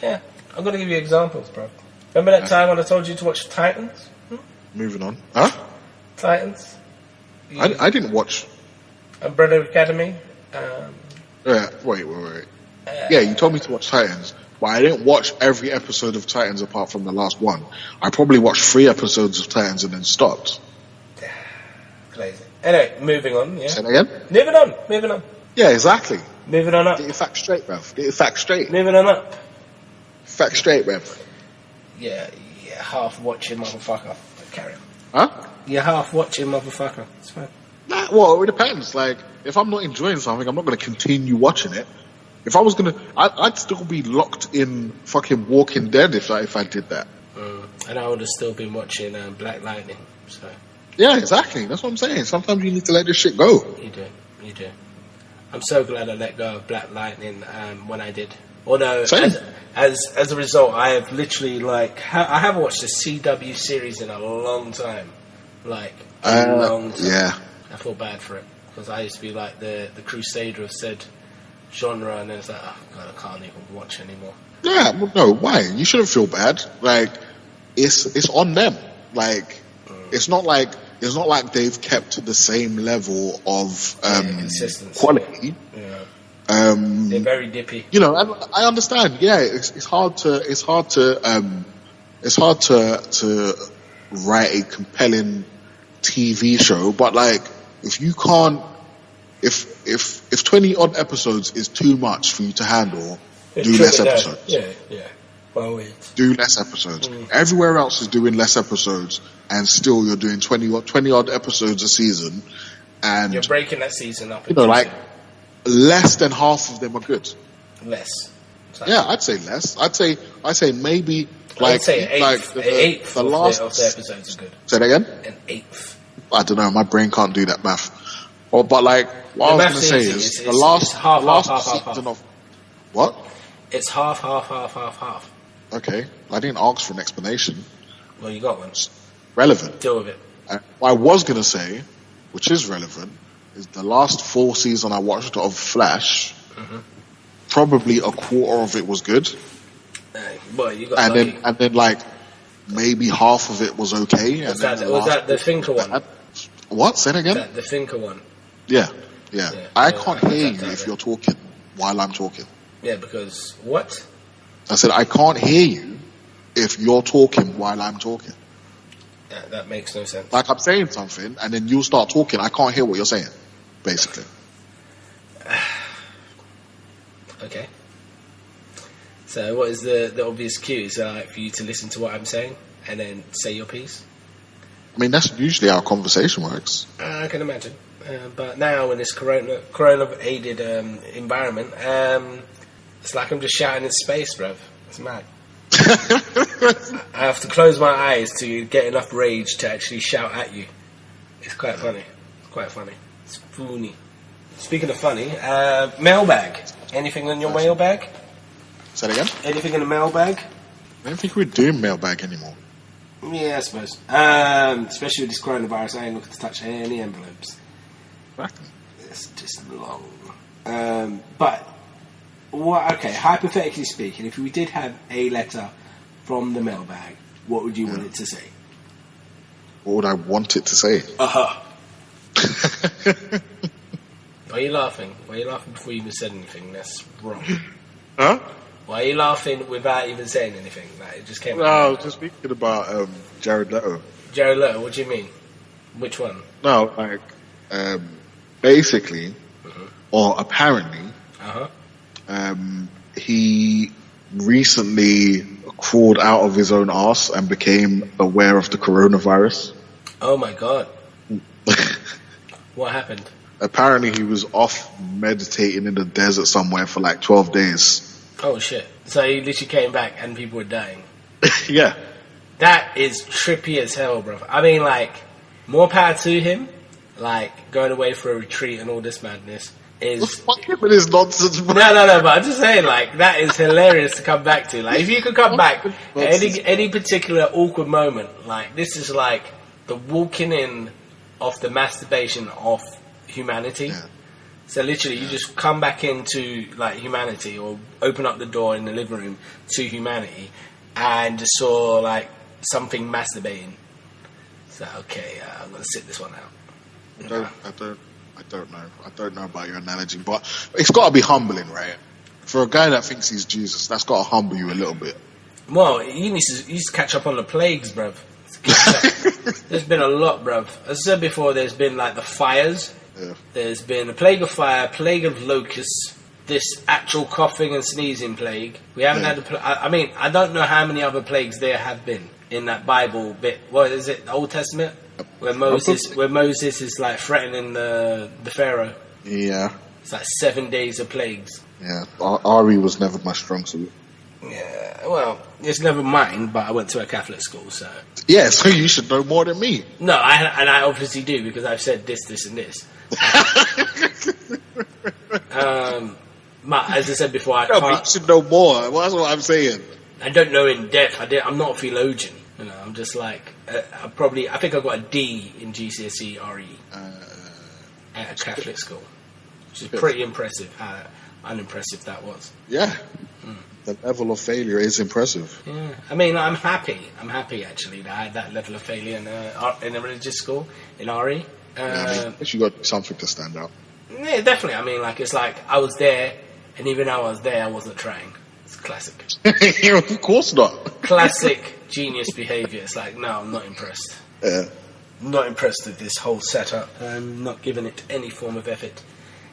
Yeah. I'm going to give you examples, bro. Remember that time when I told you to watch Titans?
Moving on. Huh?
Titans?
I didn't watch...
Umbrella Academy?
Wait. Yeah, you told me to watch Titans, but I didn't watch every episode of Titans apart from the last one. I probably watched 3 episodes of Titans and then stopped.
Crazy. Anyway, moving on, yeah?
Say that again?
Moving on.
Yeah, exactly.
Moving on up.
Get your facts straight, bruv. Get your facts straight.
Moving on up.
Facts straight, bruv.
Yeah, half watching motherfucker. Carry on.
Huh?
You're half watching motherfucker. It's fine.
Nah, well, it depends. If I'm not enjoying something, I'm not going to continue watching it. If I was going to... I'd still be locked in fucking Walking Dead if I did that.
And I would have still been watching Black Lightning, so...
Yeah, exactly. That's what I'm saying. Sometimes you need to let this shit go.
You do. I'm so glad I let go of Black Lightning when I did. Although, as a result, I have literally, I haven't watched a CW series in a long time. A long time.
Yeah.
I feel bad for it. Because I used to be the crusader of said genre, and then it's oh God, I can't even watch anymore.
Yeah, no, why? You shouldn't feel bad. It's on them. It's not like they've kept the same level of
consistency.
Quality.
Yeah. They're very dippy.
And I understand. Yeah, it's hard to write a compelling TV show, but if you can't, if 20 odd episodes is too much for you to handle, do less episodes.
Yeah. Well,
do less episodes. Everywhere else is doing less episodes, and still you're doing 20 odd episodes a season, and
you're breaking that season up.
Less than half of them are good.
Less.
Yeah, I'd say less. I'd say maybe
I'd say an eighth. An eighth
the
of
last
the episodes are good.
Say that again.
An eighth.
I don't know. My brain can't do that math. But what I was going to say is the last season of what?
It's half.
Okay, I didn't ask for an explanation.
Well, you got one.
Relevant.
Deal with it.
What I was going to say, which is relevant, is the last full season I watched of Flash. Probably a quarter of it was good.
Boy, you got lucky.
And then maybe half of it was okay.
Was that the Thinker one?
What? Say it again.
The Thinker one.
Yeah. I can't hear you if you're talking while I'm talking.
Yeah, because what?
I said I can't hear you if you're talking while I'm talking.
That makes no sense.
I'm saying something and then you start talking. I can't hear what you're saying, basically.
Okay. So what is the obvious cue? Is for you to listen to what I'm saying and then say your piece?
I mean, that's usually how conversation works.
I can imagine. But now in this corona-aided environment, it's like I'm just shouting in space, bruv. It's mad. I have to close my eyes to get enough rage to actually shout at you. It's quite funny. It's funny. Speaking of funny, mailbag. Anything on your mailbag?
Say that again?
Anything in the mailbag?
I don't think we're doing mailbag anymore.
Yeah, I suppose. Especially with this coronavirus, I ain't looking to touch any envelopes.
Right.
It's just long. But, okay, hypothetically speaking, if we did have a letter from the mailbag, what would you want it to say?
What would I want it to say?
Uh-huh. Why are you laughing? Why are you laughing before you even said anything? That's wrong.
Huh?
Why are you laughing without even saying anything? Like, it just came out.
No, I was just thinking about Jared Leto.
Jared Leto, what do you mean? Which one?
No, like, basically, or apparently, he recently crawled out of his own arse and became aware of the coronavirus.
Oh my god. What happened?
Apparently he was off meditating in the desert somewhere for like 12 days.
Oh shit. So he literally came back and people were dying.
Yeah.
That is trippy as hell, bro. I mean, like, more power to him. Like, going away for a retreat and all this madness is...
Fuck him with his nonsense, bro.
No, but I'm just saying, like, that is hilarious to come back to. Like, if you could come back at any particular awkward moment, like, this is like the walking in of the masturbation of humanity. Yeah. So literally, you just come back into, like, humanity, or open up the door in the living room to humanity, and just saw, like, something masturbating. So, okay, I'm going to sit this one out.
I don't know. I don't know about your analogy, but it's got to be humbling, right? For a guy that thinks he's Jesus, that's got to humble you a little bit.
Well, you need to catch up on the plagues, bruv. There's been a lot, bruv. As I said before, there's been, like, the fires.
Yeah.
There's been a plague of fire, plague of locusts, this actual coughing and sneezing plague. We haven't had I mean, I don't know how many other plagues there have been in that Bible bit. What is it, the Old Testament? Where Moses is, like, threatening the Pharaoh.
Yeah.
It's like 7 days of plagues.
Yeah. Ari was never my strong suit.
Yeah, well, it's never mine, but I went to a Catholic school, so... Yeah,
so you should know more than me.
No, I obviously do, because I've said this, and this. As I said before, I can't...
But you should know more. That's what I'm saying.
I don't know in depth. I'm not a theologian. You know, I'm just like... I think I got a D in GCSE RE at a Catholic school, which is pretty impressive how unimpressive that was.
Yeah. The level of failure is impressive.
Yeah, I mean, I'm happy actually that I had that level of failure in a religious school in RE.
I guess you got something to stand out.
Yeah, definitely. I mean, like, it's like I was there, and even though I was there, I wasn't trying. It's classic.
Of course not.
Classic genius behaviour. It's like, no, I'm not impressed.
Yeah.
I'm not impressed with this whole setup. I'm not giving it any form of effort.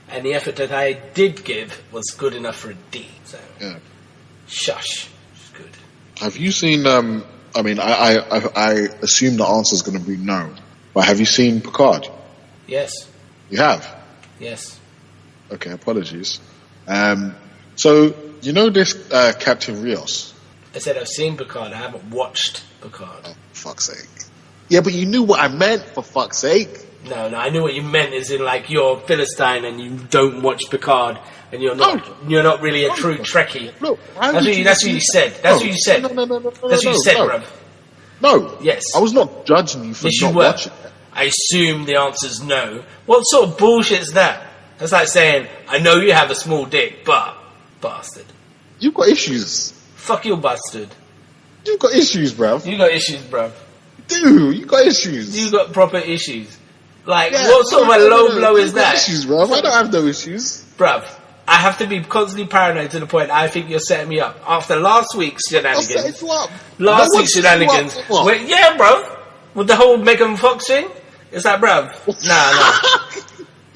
And the effort that I did give was good enough for a D. So.
Yeah.
Shush. It's good.
Have you seen, I mean, I assume the answer is going to be no, but have you seen Picard?
Yes.
You have?
Yes.
Okay, apologies. So, you know this Captain Rios?
I said I've seen Picard, I haven't watched Picard.
Oh, for fuck's sake. Yeah, but you knew what I meant, for fuck's sake.
No, I knew what you meant, is in, like, you're Philistine and you don't watch Picard. And you're not really a true Trekkie.
Look,
that's what you said. That's what you said.
No.
That's what you said, bruv.
No.
Yes.
I was not judging you for not watching it.
I assume the answer's no. What sort of bullshit is that? That's like saying, I know you have a small dick, but... Bastard.
You've got issues.
Fuck you, bastard.
You've got issues, bruv.
You got issues, bruv.
Dude, you got issues.
You got proper issues. Like, what sort of a low blow is that?
Issues, bruv. I don't have no issues.
Bruv. I have to be constantly paranoid to the point I think you're setting me up. After last week's shenanigans.
I'll set you up.
Last week's shenanigans. Yeah, bro. With the whole Megan Fox thing. It's like, bro. Nah,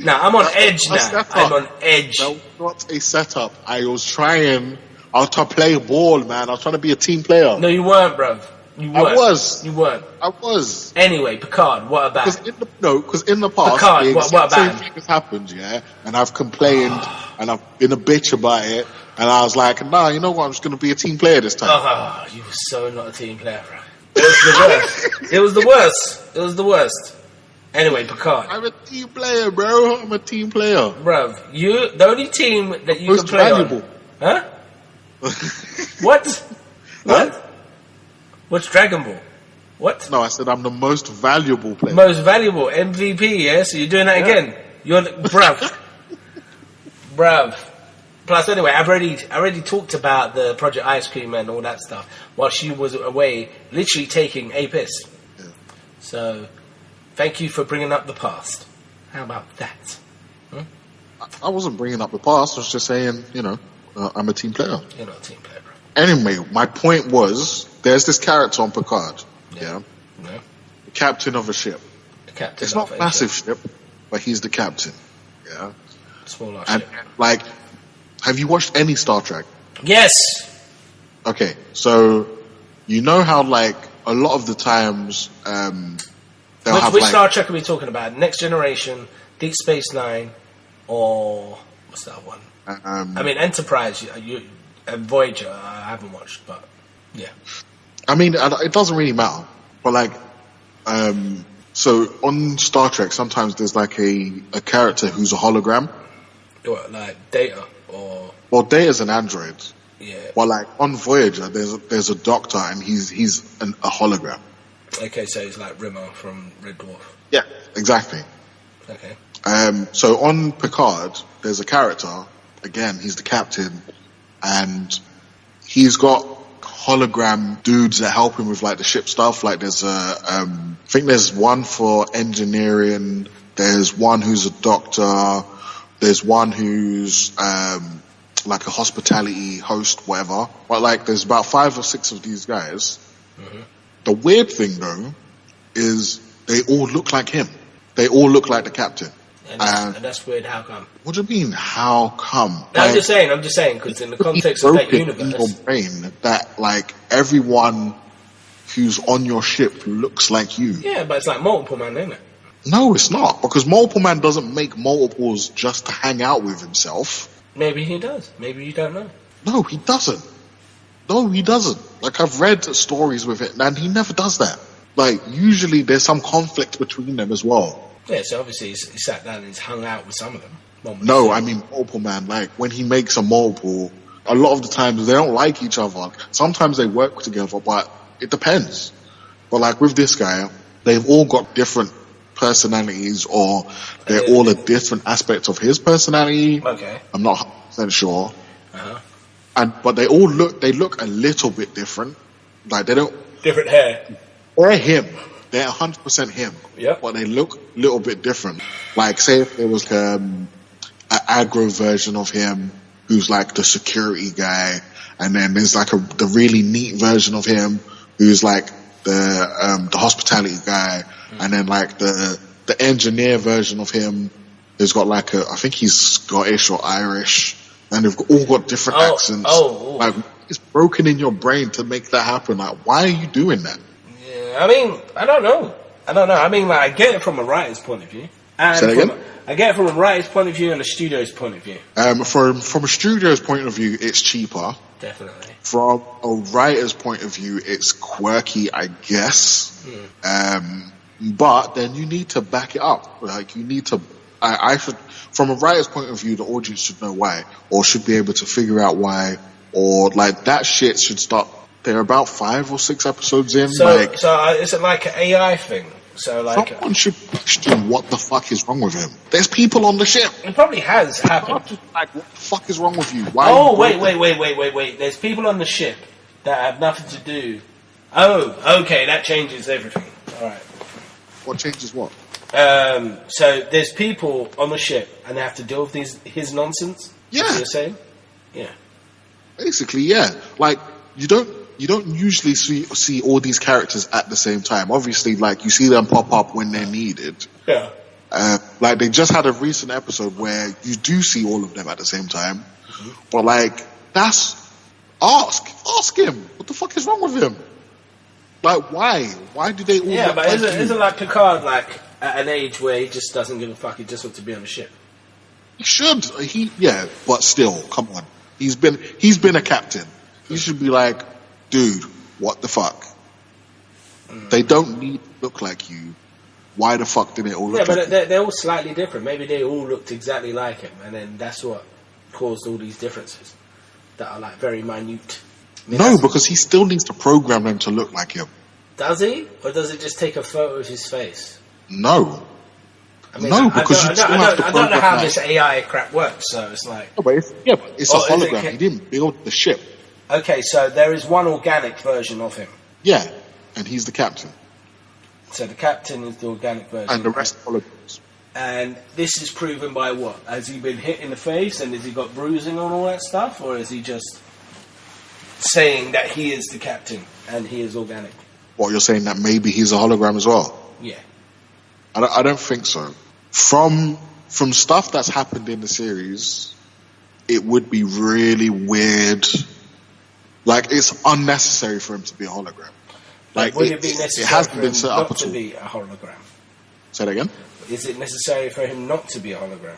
I'm on edge now. I'm on edge.
That was not a setup. I was trying to play ball, man. I was trying to be a team player.
No, you weren't, bro. You weren't.
I was.
You weren't.
I was.
Anyway, Picard, what about?
Because in the past,
Picard, what about?
Same thing has happened, yeah. And I've complained and I've been a bitch about it. And I was like, nah, you know what? I'm just going to be a team player this time.
Oh, you were so not a team player, bro. It was the worst. It was the worst. It was the worst. Anyway, Picard.
I'm a team player, bro. I'm a team player.
Bro, the only team that you can play
valuable.
on. Huh? What? What? What's Dragon Ball? What?
No, I said I'm the most valuable player.
Most valuable MVP. Yeah. So you're doing that again. You're bruv. Plus, anyway, I already talked about the Project Ice Cream and all that stuff while she was away, literally taking a piss.
Yeah.
So, thank you for bringing up the past. How about that?
I wasn't bringing up the past. I was just saying, I'm a team player.
You're not a team player, bro.
Anyway, my point was, there's this character on Picard. Yeah.
No.
The captain of a ship.
The captain.
It's not a massive ship, but he's the captain. Yeah.
Smaller
And
ship.
like, have you watched any Star Trek?
Yes.
Okay, so you know how like a lot of the times they'll have
Which
like
Star Trek are we talking about? Next Generation, Deep Space Nine, or what's that one? I mean, Enterprise and Voyager. I haven't watched, but yeah.
I mean, it doesn't really matter, but like, so on Star Trek, sometimes there's like a character who's a hologram.
What, like Data or?
Well, Data's an android.
Yeah.
Well, like on Voyager, there's a doctor and he's a hologram.
Okay, so he's like Rimmer from Red Dwarf.
Yeah, exactly.
Okay.
So on Picard, there's a character. Again, he's the captain, and he's got hologram dudes that help him with like the ship stuff. Like there's I think there's one for engineering. There's one who's a doctor. There's one who's like a hospitality host, whatever. But like, there's about 5 or 6 of these guys. Mm-hmm. The weird thing though is they all look like him. They all look like the captain.
And that's weird. How come?
What do you mean? How come?
No, I'm just saying, because in the context of that universe,
in your brain that like everyone who's on your ship looks like you.
Yeah, but it's like Multiple Man, isn't it?
No, it's not, because Multiple Man doesn't make multiples just to hang out with himself.
Maybe he does. Maybe you don't know.
No, he doesn't. Like, I've read stories with it, and he never does that. Like, usually there's some conflict between them as well.
Yeah, so obviously he sat down and he's hung out with some of them.
No, I mean Multiple Man. Like, when he makes a multiple, a lot of the times they don't like each other. Sometimes they work together, but it depends. But like with this guy, they've all got different personalities, or they're all a different aspect of his personality.
Okay.
I'm not 100% sure.
Uh-huh.
But they look a little bit different. Like they don't...
Different hair.
They're him. They're 100% him.
Yep.
But they look a little bit different. Like, say if there was an aggro version of him who's like the security guy, and then there's like the really neat version of him who's like the hospitality guy, and then like the engineer version of him who's got like I think he's Scottish or Irish, and they've all got different accents. Like, it's broken in your brain to make that happen. Like, why are you doing that?
Yeah, I mean, I don't know. I mean, like, I get it from a writer's point of view. And I get it from a writer's point of view and a studio's point of view.
From a studio's point of view, it's cheaper.
Definitely.
From a writer's point of view, it's quirky, I guess. But then you need to back it up. Like, you need to... I should... From a writer's point of view, the audience should know why, or should be able to figure out why, or like that shit should start. They're about 5 or 6 episodes in.
So is it like an AI thing? So like
someone should question what the fuck is wrong with him. There's people on the ship.
It probably has happened.
Like, what the fuck is wrong with you? Why?
Oh, wait. There's people on the ship that have nothing to do. Oh, okay, that changes everything. All right.
What changes what?
So there's people on the ship and they have to deal with his nonsense.
Yeah.
That's what you're saying? Yeah.
Basically, yeah. Like, you don't usually see all these characters at the same time. Obviously, like, you see them pop up when they're needed.
Yeah.
Like, they just had a recent episode where you do see all of them at the same time. Mm-hmm. But like, ask him. What the fuck is wrong with him? Like, why? Why do they all?
Yeah, but isn't like Picard like at an age where he just doesn't give a fuck? He just wants to be on the ship.
He should. But still, come on. He's been a captain. He should be like, dude, what the fuck? They don't need to look like you. Why the fuck did they all look like
but they're all slightly different. Maybe they all looked exactly like him, and then that's what caused all these differences. that are like very minute?
No, because he still needs to program them to look like him.
Does he? Or does it just take a photo of his face?
No.
I mean,
No, because you still have to
I don't know how
program
this AI crap works, so it's like...
No, but it's a hologram. He didn't build the ship.
Okay, so there is one organic version of him.
Yeah, and he's the captain.
So the captain is the organic version.
And the rest holograms.
And this is proven by what? Has he been hit in the face and has he got bruising on all that stuff? Or is he just saying that he is the captain and he is organic?
What, you're saying that maybe he's a hologram as well?
Yeah.
I don't think so. From stuff that's happened in the series, it would be really weird. Like, it's unnecessary for him to be a hologram. Like,
would it be necessary
it hasn't
for
been
him
set up
not
at
to
all.
be a hologram?
Say that again?
Is it necessary for him not to be a hologram?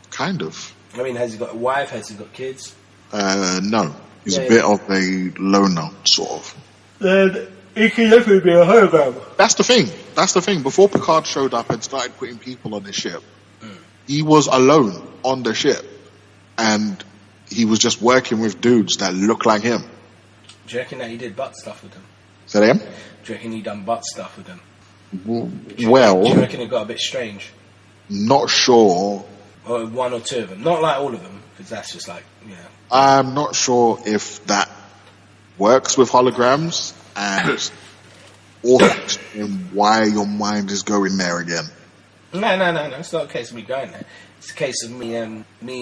Kind of.
I mean, has he got a wife? Has he got kids?
No. He's a bit of a loner, sort of.
Then he can definitely be a hologram.
That's the thing. Before Picard showed up and started putting people on the ship, he was alone on the ship. And he was just working with dudes that look like him.
Do you reckon that he did butt stuff with them?
Say that again?
Do you reckon he done butt stuff with them?
Well,
Do you reckon it got a bit strange?
not sure.
Or one or two of them? Not like all of them, because that's just like, you know.
I'm not sure if that works with holograms and also why your mind is going there again.
No. It's not a case of me going there. It's a case of me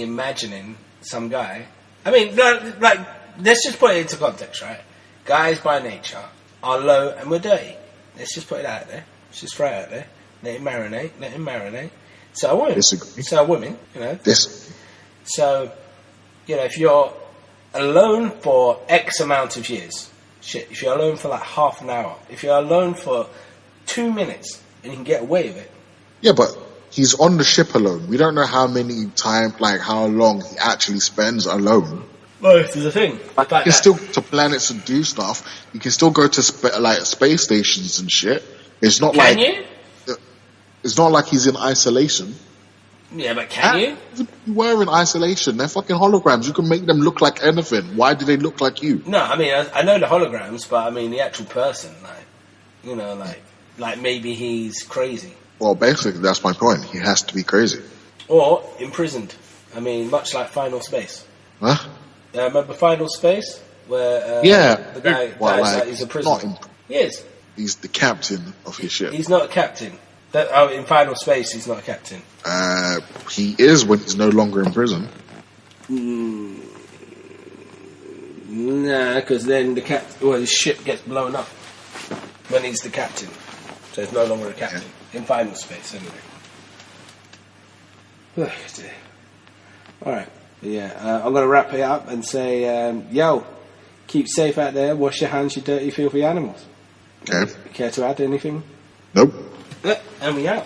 imagining some guy. I mean, like, let's just put it into context, right? Guys by nature are low and we're dirty. Let's just put it out there. Let's just throw it out there. Let it marinate. So are women.
Disagree.
So are women, you know.
This.
So, you know, if you're alone for X amount of years, if you're alone for like half an hour, if you're alone for 2 minutes and you can get away with it.
Yeah, but he's on the ship alone. We don't know how many times, like how long he actually spends alone.
Well, this is the thing.
Like, he can still go to planets and do stuff. You can still go to space stations and shit. It's not
Can you?
It's not like he's in isolation.
Yeah, but can you?
If you were in isolation, they're fucking holograms. You can make them look like anything. Why do they look like you?
No, I mean, I know the holograms, but I mean the actual person, like, you know, like maybe he's crazy.
Well, basically, that's my point. He has to be crazy.
Or imprisoned. I mean, much like Final Space.
Huh?
Remember Final Space? Where the guy dies like he's a prisoner. He is.
He's the captain of his ship.
He's not a captain. In Final Space, he's not a captain.
He is when he's no longer in prison.
Nah, because then his ship gets blown up when he's the captain. So he's no longer a captain. Yeah. In Final Space, anyway. Alright. Yeah, I'm going to wrap it up and say, yo, keep safe out there. Wash your hands, you dirty, filthy animals.
Okay.
Care to add anything?
Nope.
And we out.